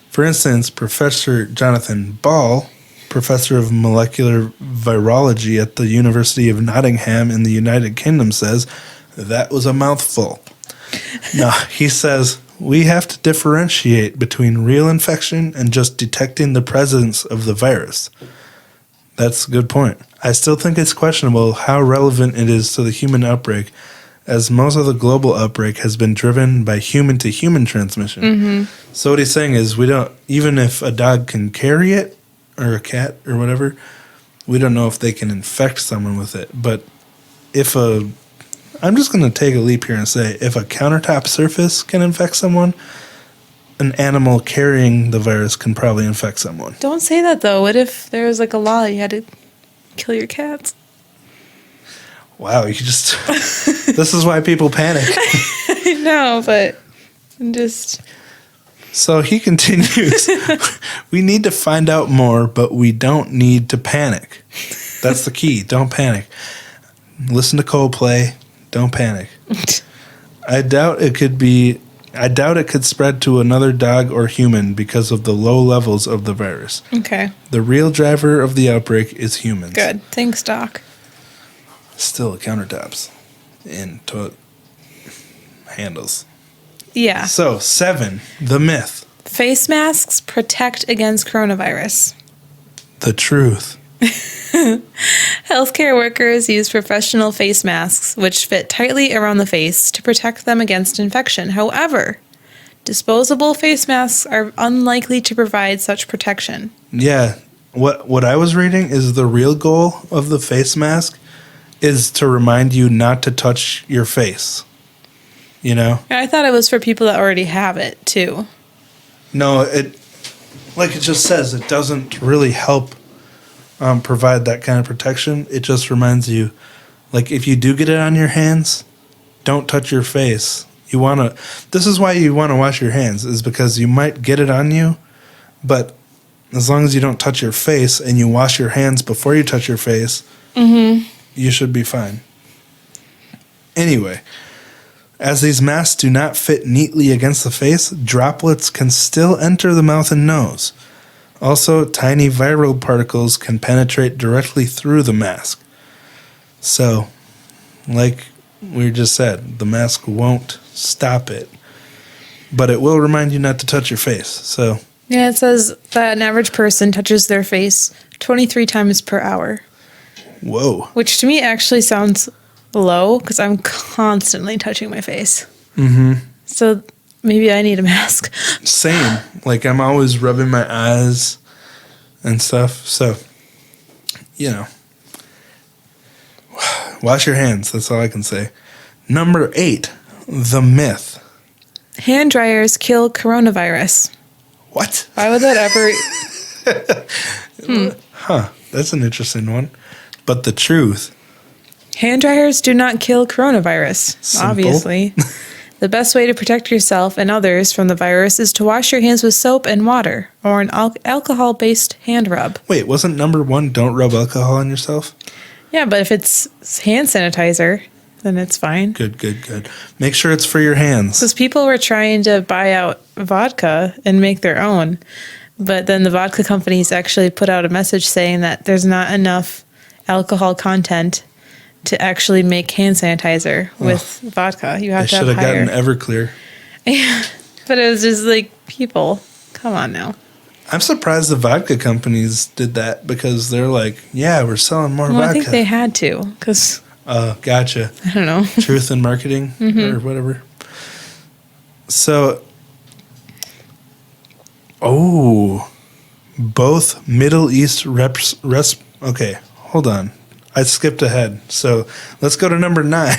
For instance, Professor Jonathan Ball, professor of molecular virology at the University of Nottingham in the United Kingdom, says that was a mouthful. No, he says we have to differentiate between real infection and just detecting the presence of the virus. That's a good point. I still think it's questionable how relevant it is to the human outbreak, as most of the global outbreak has been driven by human-to-human transmission. So what he's saying is we don't, even if a dog can carry it, or a cat, or whatever, we don't know if they can infect someone with it. But if I'm just going to take a leap here and say, if a countertop surface can infect someone, an animal carrying the virus can probably infect someone. Don't say that, though. What if there was like a law you had to kill your cats? Wow, you just... This is why people panic. I know, but I'm just... So he continues, we need to find out more, but we don't need to panic. That's the key. Don't panic. Listen to Coldplay. Don't panic. I doubt it could spread to another dog or human because of the low levels of the virus. Okay, The real driver of the outbreak is humans. good. Thanks, Doc. Still countertops and toilet handles. Yeah. So, 7, the myth, Face masks protect against coronavirus. the truth. Healthcare workers use professional face masks, which fit tightly around the face to protect them against infection. However, disposable face masks are unlikely to provide such protection. Yeah, what I was reading is the real goal of the face mask is to remind you not to touch your face. You know? I thought it was for people that already have it, too. No, like it just says, it doesn't really help provide that kind of protection. It just reminds you, like if you do get it on your hands, don't touch your face. This is why you want to wash your hands, is because you might get it on you, but as long as you don't touch your face and you wash your hands before you touch your face, you should be fine. Anyway, as these masks do not fit neatly against the face, droplets can still enter the mouth and nose. Also, tiny viral particles can penetrate directly through the mask. So, like we just said, the mask won't stop it, but it will remind you not to touch your face. So, Yeah, it says that an average person touches their face 23 times per hour, whoa. which to me actually sounds low because I'm constantly touching my face. So maybe I need a mask. Same. Like, I'm always rubbing my eyes and stuff. So, wash your hands. That's all I can say. Number 8, the myth. Hand dryers kill coronavirus. What? Why would that ever... That's an interesting one. But the truth. Hand dryers do not kill coronavirus, Simple. obviously. The best way to protect yourself and others from the virus is to wash your hands with soap and water or an alcohol-based hand rub. Wait, wasn't number 1 don't rub alcohol on yourself? Yeah, but if it's hand sanitizer, then it's fine. Good. Make sure it's for your hands. Because people were trying to buy out vodka and make their own, but then the vodka companies actually put out a message saying that there's not enough alcohol content to actually make hand sanitizer with vodka. You have to have higher. They should have gotten Everclear. Yeah, but it was just like, people, come on now. I'm surprised the vodka companies did that because they're like, yeah, we're selling more vodka. I think they had to because... Gotcha. I don't know. Truth in marketing or whatever. So, both Middle East okay, hold on. I skipped ahead. So let's go to number 9.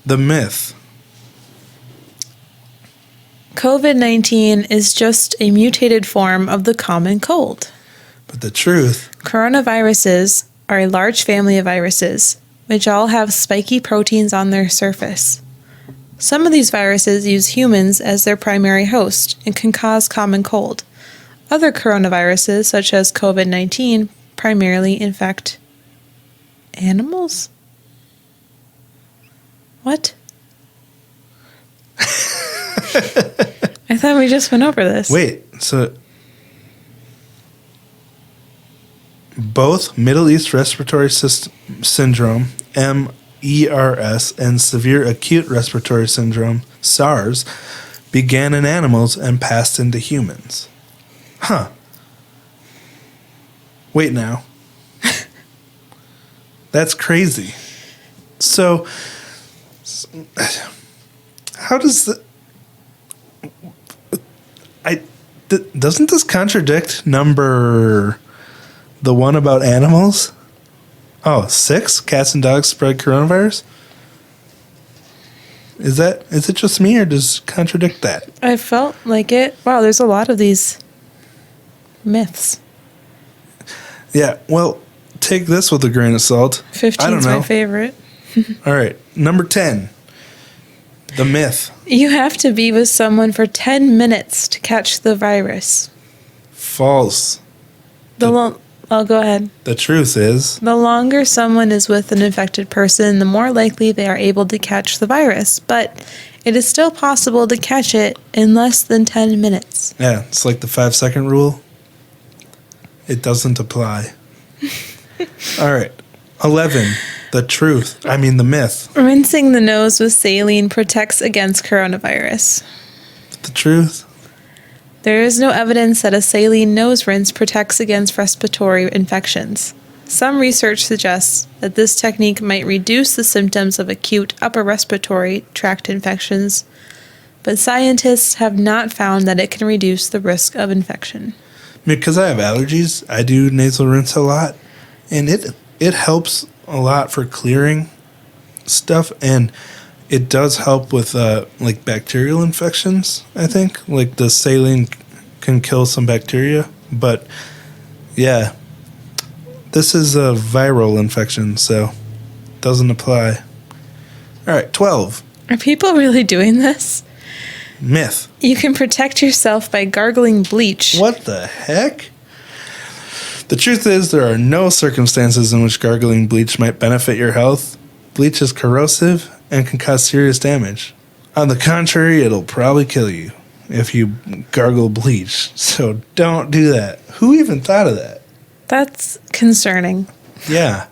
The myth. COVID-19 is just a mutated form of the common cold. But the truth. Coronaviruses are a large family of viruses, which all have spiky proteins on their surface. Some of these viruses use humans as their primary host and can cause common cold. Other coronaviruses, such as COVID-19, primarily infect animals? What? I thought we just went over this. Wait, so both Middle East Respiratory Syndrome, MERS, and Severe Acute Respiratory Syndrome, SARS, began in animals and passed into humans. Wait now. That's crazy. So, how does doesn't this contradict the one about animals? 6 cats and dogs spread coronavirus? Is it just me or does it contradict that? I felt like it. Wow, there's a lot of these myths. Yeah, well, take this with a grain of salt. 15 is my favorite. All right, number 10. The myth. You have to be with someone for 10 minutes to catch the virus. False. Go ahead. The truth is... The longer someone is with an infected person, the more likely they are able to catch the virus. But it is still possible to catch it in less than 10 minutes. Yeah, it's like the 5-second rule. It doesn't apply. All right. 11. The myth. Rinsing the nose with saline protects against coronavirus. The truth. There is no evidence that a saline nose rinse protects against respiratory infections. Some research suggests that this technique might reduce the symptoms of acute upper respiratory tract infections, but scientists have not found that it can reduce the risk of infection. Because I have allergies, I do nasal rinse a lot, and it helps a lot for clearing stuff, and it does help with like bacterial infections, I think. Like the saline can kill some bacteria, but yeah, this is a viral infection, so it doesn't apply. All right, 12. Are people really doing this? Myth. You can protect yourself by gargling bleach. What the heck? The truth is there are no circumstances in which gargling bleach might benefit your health. Bleach is corrosive and can cause serious damage. On the contrary, it'll probably kill you if you gargle bleach. So don't do that. Who even thought of that? That's concerning. Yeah.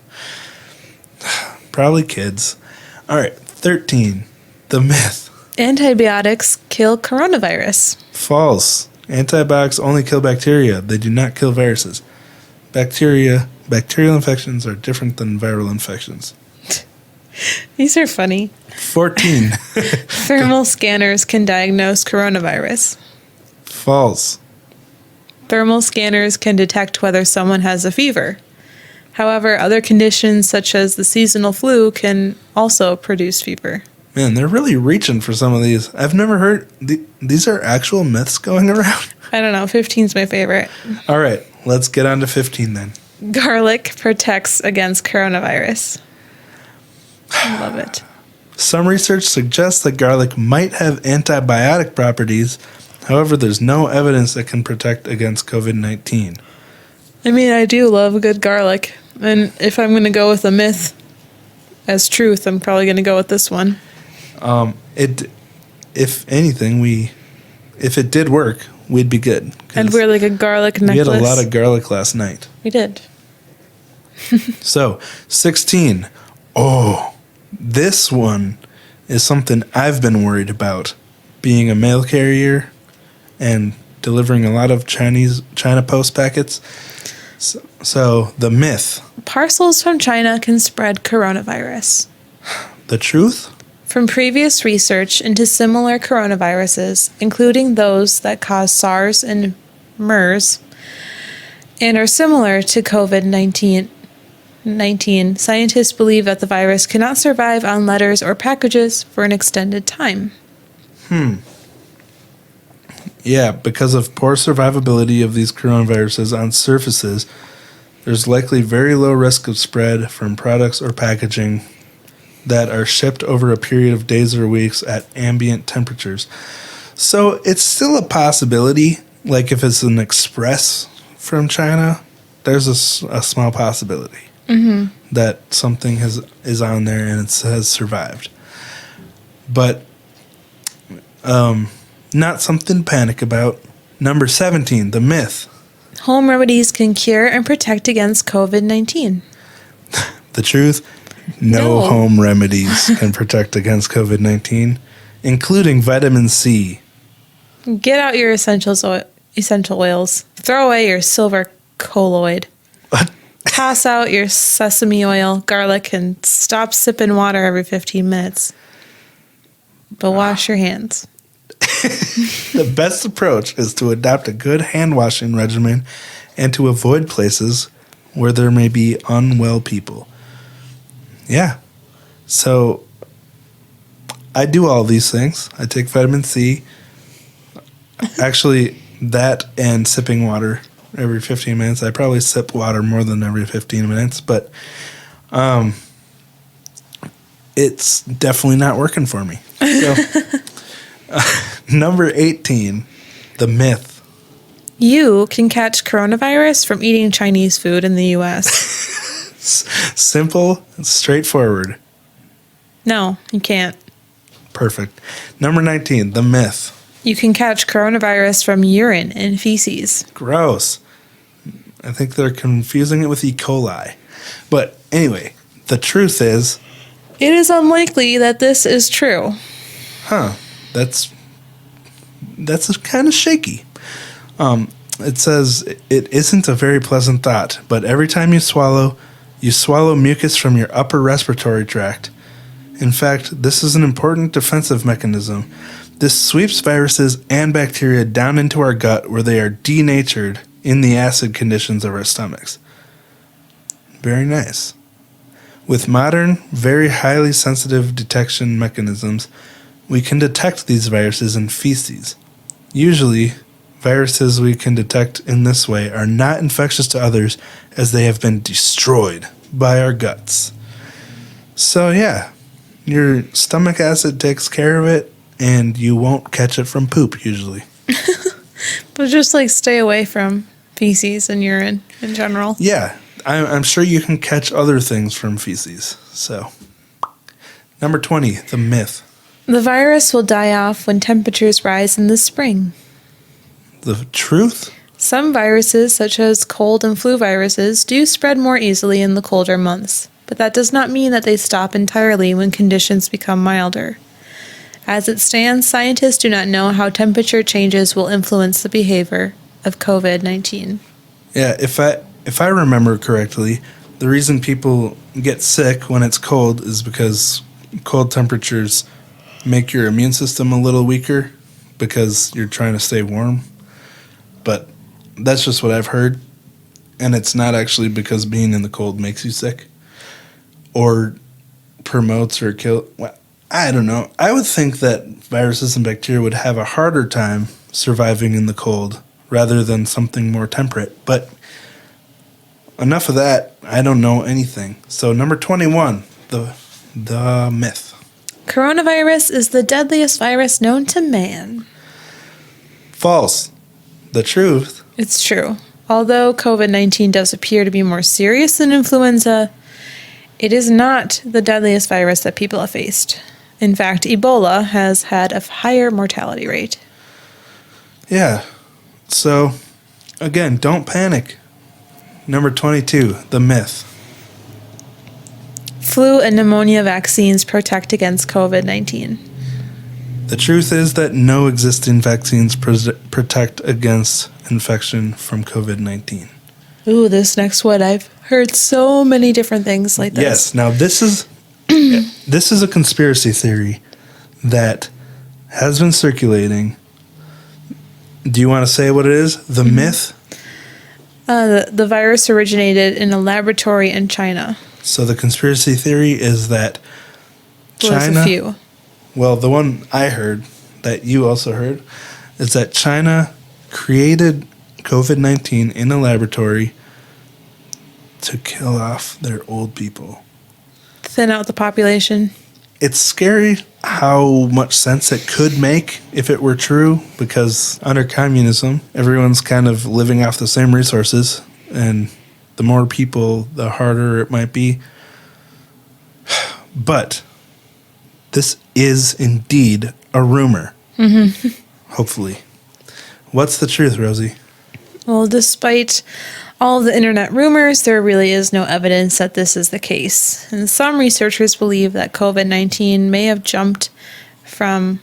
Probably kids. All right, 13. The myth. Antibiotics kill coronavirus. False. Antibiotics only kill bacteria. They do not kill viruses. Bacterial infections are different than viral infections. These are funny. 14. Thermal scanners can diagnose coronavirus. False. Thermal scanners can detect whether someone has a fever. However, other conditions such as the seasonal flu can also produce fever. Man, they're really reaching for some of these. I've never heard... these are actual myths going around? I don't know. 15's my favorite. All right, let's get on to 15 then. Garlic protects against coronavirus. I love it. Some research suggests that garlic might have antibiotic properties. However, there's no evidence that can protect against COVID-19. I mean, I do love good garlic. And if I'm going to go with a myth as truth, I'm probably going to go with this one. If anything, if it did work, we'd be good. And wear like a garlic necklace. We had a lot of garlic last night. We did. So, 16. Oh, this one is something I've been worried about. Being a mail carrier and delivering a lot of China Post packets. So the myth. Parcels from China can spread coronavirus. The truth? From previous research into similar coronaviruses, including those that cause SARS and MERS, and are similar to COVID-19, scientists believe that the virus cannot survive on letters or packages for an extended time. Yeah, because of poor survivability of these coronaviruses on surfaces, there's likely very low risk of spread from products or packaging that are shipped over a period of days or weeks at ambient temperatures. So it's still a possibility, like if it's an express from China, there's a small possibility that something is on there and it has survived. But not something to panic about. Number 17, the myth. Home remedies can cure and protect against COVID-19. The truth? No home remedies can protect against COVID-19, including vitamin C. Get out your essential oils. Throw away your silver colloid. What? Toss out your sesame oil, garlic, and stop sipping water every 15 minutes. But wash your hands. The best approach is to adopt a good hand washing regimen and to avoid places where there may be unwell people. Yeah. So I do all these things. I take vitamin C. Actually, that and sipping water every 15 minutes. I probably sip water more than every 15 minutes, but it's definitely not working for me. So, number 18, the myth. You can catch coronavirus from eating Chinese food in the U.S. Simple and straightforward. No, you can't. Perfect. Number 19, the myth. You can catch coronavirus from urine and feces. Gross. I think they're confusing it with E. coli. But anyway, the truth is... It is unlikely that this is true. Huh. That's kind of shaky. It says, it isn't a very pleasant thought, but every time you swallow mucus from your upper respiratory tract. In fact, this is an important defensive mechanism. This sweeps viruses and bacteria down into our gut where they are denatured in the acid conditions of our stomachs. Very nice. With modern, very highly sensitive detection mechanisms, we can detect these viruses in feces. Usually, viruses we can detect in this way are not infectious to others as they have been destroyed by our guts. So yeah, your stomach acid takes care of it and you won't catch it from poop usually. But just like stay away from feces and urine in general. Yeah, I'm sure you can catch other things from feces. So, number 20, the myth. The virus will die off when temperatures rise in the spring. The truth? Some viruses, such as cold and flu viruses, do spread more easily in the colder months, but that does not mean that they stop entirely when conditions become milder. As it stands, scientists do not know how temperature changes will influence the behavior of COVID-19. Yeah, if I remember correctly, the reason people get sick when it's cold is because cold temperatures make your immune system a little weaker because you're trying to stay warm. But that's just what I've heard. And it's not actually because being in the cold makes you sick or promotes or kill. Well, I don't know. I would think that viruses and bacteria would have a harder time surviving in the cold rather than something more temperate. But enough of that. I don't know anything. So number 21, the myth. Coronavirus is the deadliest virus known to man. False. The truth. It's true. Although COVID-19 does appear to be more serious than influenza, it is not the deadliest virus that people have faced. In fact, Ebola has had a higher mortality rate. Yeah. So, again, don't panic. Number 22, the myth. Flu and pneumonia vaccines protect against COVID-19. The truth is that no existing vaccines protect against infection from COVID-19. Ooh, this next one, I've heard so many different things like this. Yes. Now, this is a conspiracy theory that has been circulating. Do you want to say what it is? The myth? The virus originated in a laboratory in China. So the conspiracy theory is that There's China... a few. Well, the one I heard, that you also heard, is that China created COVID-19 in a laboratory to kill off their old people. Thin out the population. It's scary how much sense it could make if it were true, because under communism, everyone's kind of living off the same resources, and the more people, the harder it might be. But this is indeed a rumor. Mm-hmm. Hopefully. What's the truth, Rosie? Well, despite all of the internet rumors, there really is no evidence that this is the case. And some researchers believe that COVID-19 may have jumped from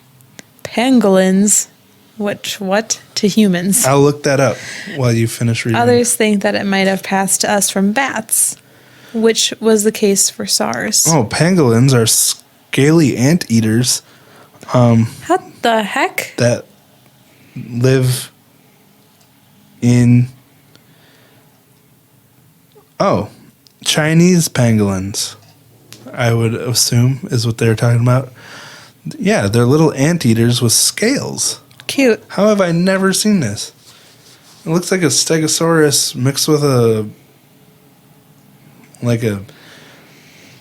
pangolins, to humans. I'll look that up while you finish reading. Others think that it might have passed to us from bats, which was the case for SARS. Oh, pangolins are scaly anteaters. What the heck? That live in... Oh, Chinese pangolins, I would assume, is what they're talking about. Yeah, they're little anteaters with scales. Cute. How have I never seen this? It looks like a stegosaurus mixed with a...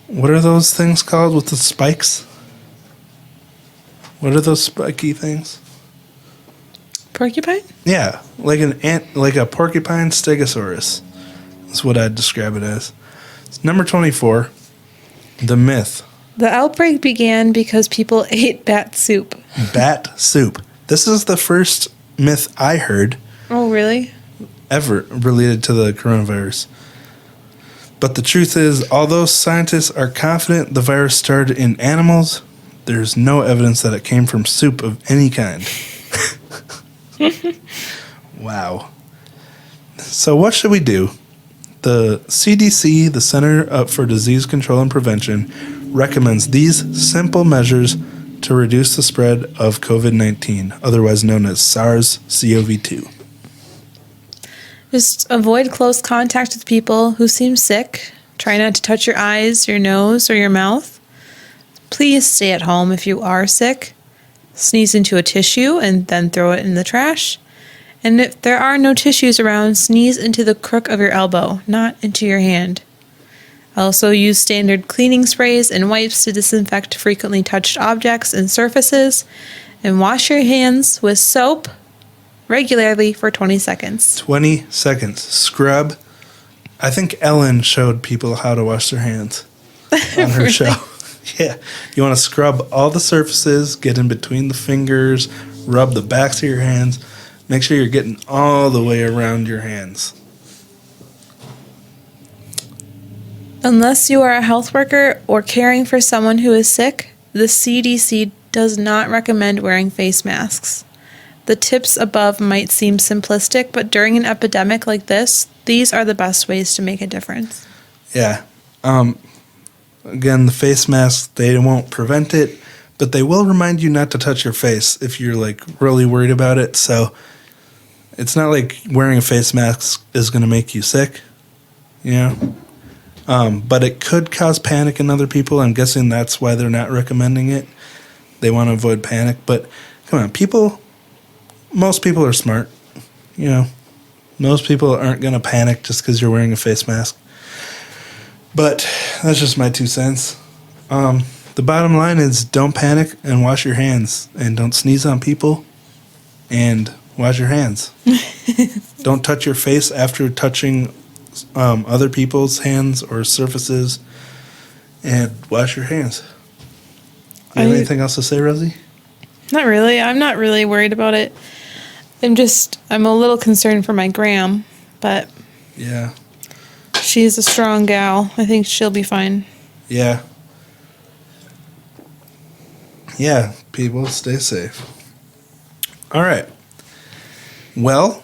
What are those things called with the spikes? What are those spiky things? Porcupine? Yeah, like a porcupine stegosaurus. That's what I'd describe it as. Number 24, the myth. The outbreak began because people ate bat soup. Bat soup. This is the first myth I heard Oh, really? ever related to the coronavirus. But the truth is, although scientists are confident the virus started in animals, there's no evidence that it came from soup of any kind. Wow. So what should we do? The CDC, the Center for Disease Control and Prevention, recommends these simple measures to reduce the spread of COVID-19, otherwise known as SARS-CoV-2. Just avoid close contact with people who seem sick. Try not to touch your eyes, your nose, or your mouth. Please stay at home if you are sick. Sneeze into a tissue and then throw it in the trash. And if there are no tissues around, sneeze into the crook of your elbow, not into your hand. Also use standard cleaning sprays and wipes to disinfect frequently touched objects and surfaces. And wash your hands with soap regularly for 20 seconds. 20 seconds. Scrub. I think Ellen showed people how to wash their hands on her Really? show. Yeah. You want to scrub all the surfaces, get in between the fingers, rub the backs of your hands. Make sure you're getting all the way around your hands. Unless you are a health worker or caring for someone who is sick, the CDC does not recommend wearing face masks. The tips above might seem simplistic, but during an epidemic like this, these are the best ways to make a difference. Yeah. Again, the face masks, they won't prevent it, but they will remind you not to touch your face if you're really worried about it. So it's not like wearing a face mask is going to make you sick, but it could cause panic in other people. I'm guessing that's why they're not recommending it. they want to avoid panic. But come on, most people are smart. Most people aren't going to panic just because you're wearing a face mask. But that's just my 2 cents. The bottom line is don't panic and wash your hands. And don't sneeze on people and wash your hands. Don't touch your face after touching other people's hands or surfaces. And wash your hands. You have anything else to say, Rosie? Not really. I'm not really worried about it. I'm a little concerned for my gram, but yeah, she's a strong gal. I think she'll be fine. Yeah. Yeah, people, stay safe. All right. Well,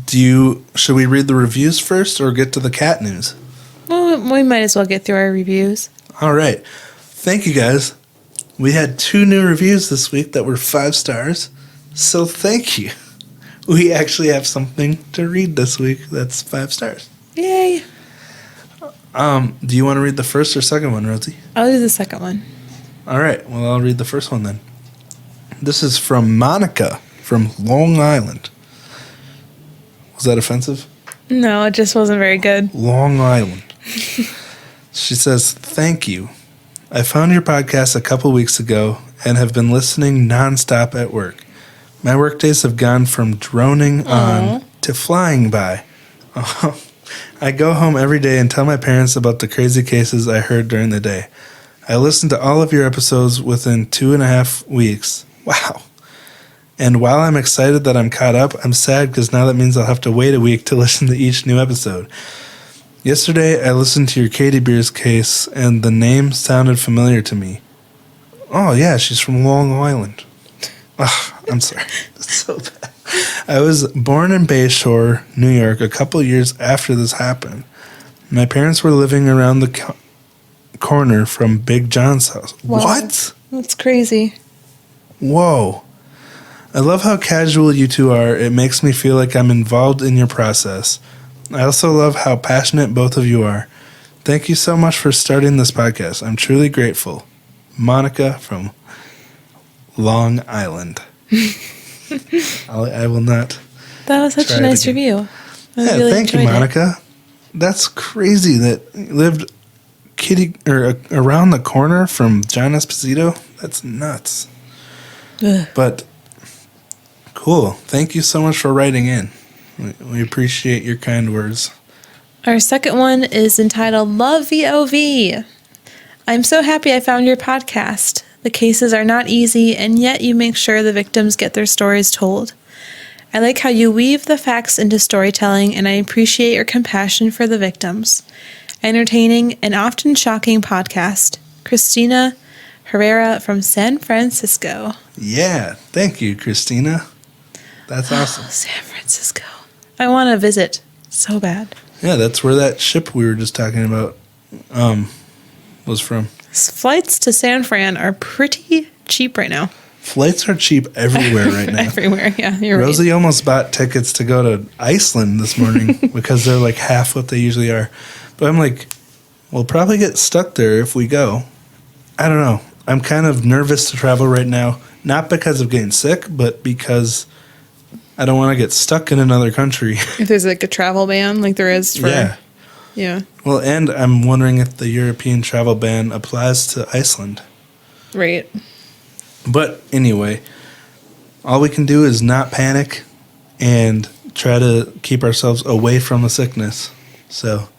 should we read the reviews first or get to the cat news? Well, we might as well get through our reviews. All right. Thank you, guys. We had 2 new reviews this week that were 5 stars. So thank you. We actually have something to read this week that's 5 stars. Yay. Do you want to read the first or second one, Rosie? I'll do the second one. All right. Well, I'll read the first one then. This is from Monica from Long Island. Was that offensive? No, it just wasn't very good. Long Island. She says, thank you. I found your podcast a couple weeks ago and have been listening nonstop at work. My work days have gone from droning on to flying by. I go home every day and tell my parents about the crazy cases I heard during the day. I listened to all of your episodes within 2.5 weeks. Wow. And while I'm excited that I'm caught up, I'm sad because now that means I'll have to wait a week to listen to each new episode. Yesterday, I listened to your Katie Beers case, and the name sounded familiar to me. Oh, yeah, she's from Long Island. I'm sorry. That's so bad. I was born in Bayshore, New York, a couple years after this happened. My parents were living around the corner from Big John's house. Wow. What? That's crazy. Whoa. I love how casual you two are. It makes me feel like I'm involved in your process. I also love how passionate both of you are. Thank you so much for starting this podcast. I'm truly grateful. Monica from Long Island. I will not. That was such a nice review. Yeah, really thank you, Monica. That's crazy that you lived around the corner from John Esposito. That's nuts. Ugh. But cool. Thank you so much for writing in. We appreciate your kind words. Our second one is entitled Love VOV. I'm so happy I found your podcast. The cases are not easy, and yet you make sure the victims get their stories told. I like how you weave the facts into storytelling, and I appreciate your compassion for the victims. Entertaining and often shocking podcast. Christina Herrera from San Francisco. Yeah, thank you, Christina. That's awesome. San Francisco. I want to visit so bad. Yeah, that's where that ship we were just talking about was from. Flights to San Fran are pretty cheap right now. Flights are cheap everywhere right now. Everywhere, yeah. You're Rosie right. almost bought tickets to go to Iceland this morning because they're like half what they usually are. But I'm like, we'll probably get stuck there if we go. I don't know. I'm kind of nervous to travel right now. Not because of getting sick, but because I don't want to get stuck in another country. If there's like a travel ban like there is for... Yeah. Well, and I'm wondering if the European travel ban applies to Iceland. Right. But anyway, all we can do is not panic and try to keep ourselves away from the sickness. So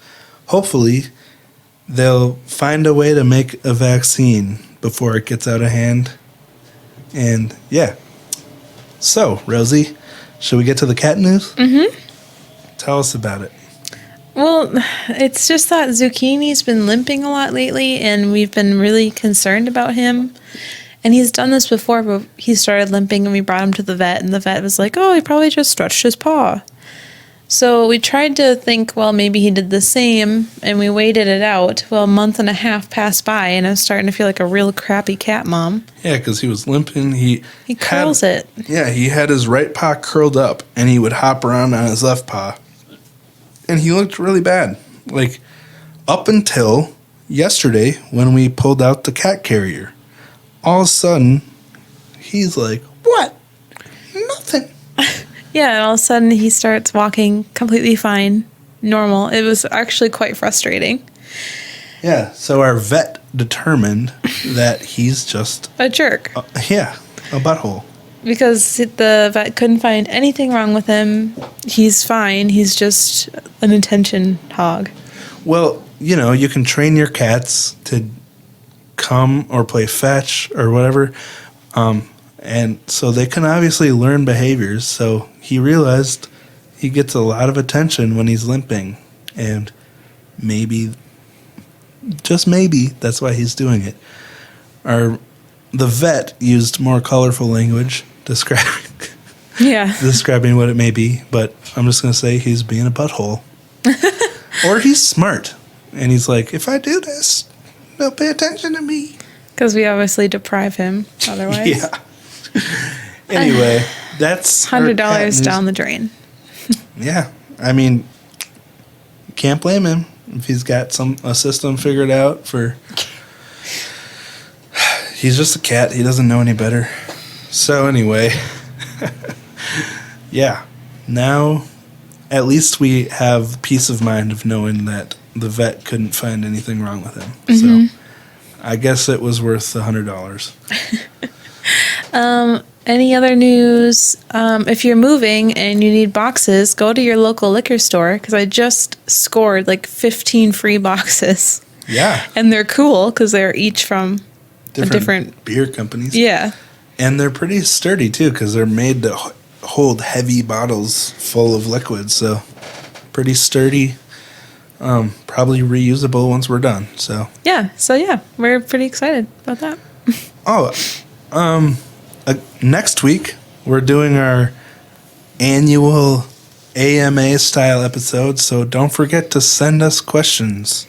hopefully they'll find a way to make a vaccine before it gets out of hand. And yeah. So, Rosie, should we get to the cat news? Mm-hmm. Tell us about it. Well, it's just that Zucchini's been limping a lot lately, and we've been really concerned about him. And he's done this before, but he started limping, and we brought him to the vet, and the vet was like, oh, he probably just stretched his paw. So we tried to think, well, maybe he did the same, and we waited it out. Well, a month and a half passed by, and I was starting to feel like a real crappy cat mom. Yeah, because he was limping. He curls it. Yeah, he had his right paw curled up, and he would hop around on his left paw. And he looked really bad. Like, up until yesterday when we pulled out the cat carrier. all of a sudden, he's like, what? Nothing. Yeah, and all of a sudden he starts walking completely fine, normal. It was actually quite frustrating. Yeah, so our vet determined that he's just... A jerk. a butthole. Because the vet couldn't find anything wrong with him. He's fine. He's just an attention hog. Well, you can train your cats to come or play fetch or whatever. And so they can obviously learn behaviors. So he realized he gets a lot of attention when he's limping. And maybe, just maybe, that's why he's doing it. The vet used more colorful language describing what it may be. But I'm just going to say he's being a butthole. Or he's smart. And he's like, if I do this, they'll pay attention to me. Because we obviously deprive him otherwise. Yeah. Anyway, that's $100 down the drain. Yeah. I mean, can't blame him if he's got a system figured out for... He's just a cat. He doesn't know any better. So anyway, yeah. Now, at least we have peace of mind of knowing that the vet couldn't find anything wrong with him. Mm-hmm. So I guess it was worth the $100. Any other news? If you're moving and you need boxes, go to your local liquor store, because I just scored like 15 free boxes. Yeah. And they're cool because they're each from different beer companies. Yeah. And they're pretty sturdy too, because they're made to hold heavy bottles full of liquid. So pretty sturdy. Probably reusable once we're done. So yeah, we're pretty excited about that. Next week we're doing our annual AMA style episode. So don't forget to send us questions.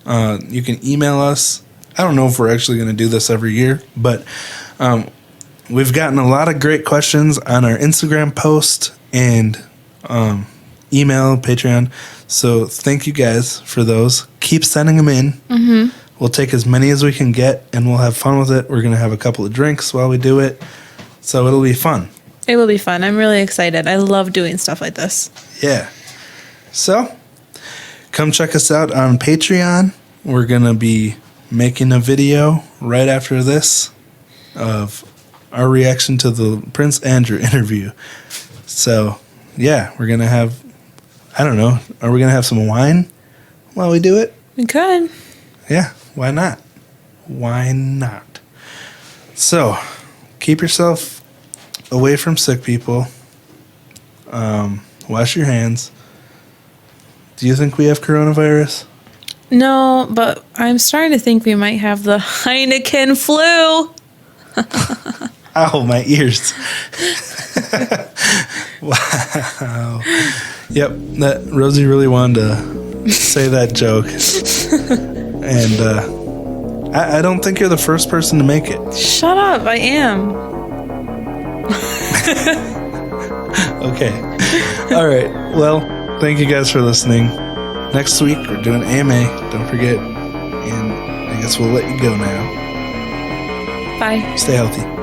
You can email us. I don't know if we're actually going to do this every year, but we've gotten a lot of great questions on our Instagram post and email, Patreon. So thank you guys for those. Keep sending them in. Mm-hmm. We'll take as many as we can get, and we'll have fun with it. We're going to have a couple of drinks while we do it. So it'll be fun. It will be fun. I'm really excited. I love doing stuff like this. Yeah. So come check us out on Patreon. We're going to be making a video right after this of our reaction to the Prince Andrew interview. So, yeah, we're going to have, I don't know, are we going to have some wine while we do it? We could. Yeah, why not? Why not? So, keep yourself away from sick people. Wash your hands. Do you think we have coronavirus? No, but I'm starting to think we might have the Heineken flu. Ow, my ears. Wow. Yep, that Rosie really wanted to say that joke. And I don't think you're the first person to make it. Shut up, I am. Okay. All right. Well, thank you guys for listening. Next week, we're doing AMA. Don't forget. And I guess we'll let you go now. Bye. Stay healthy.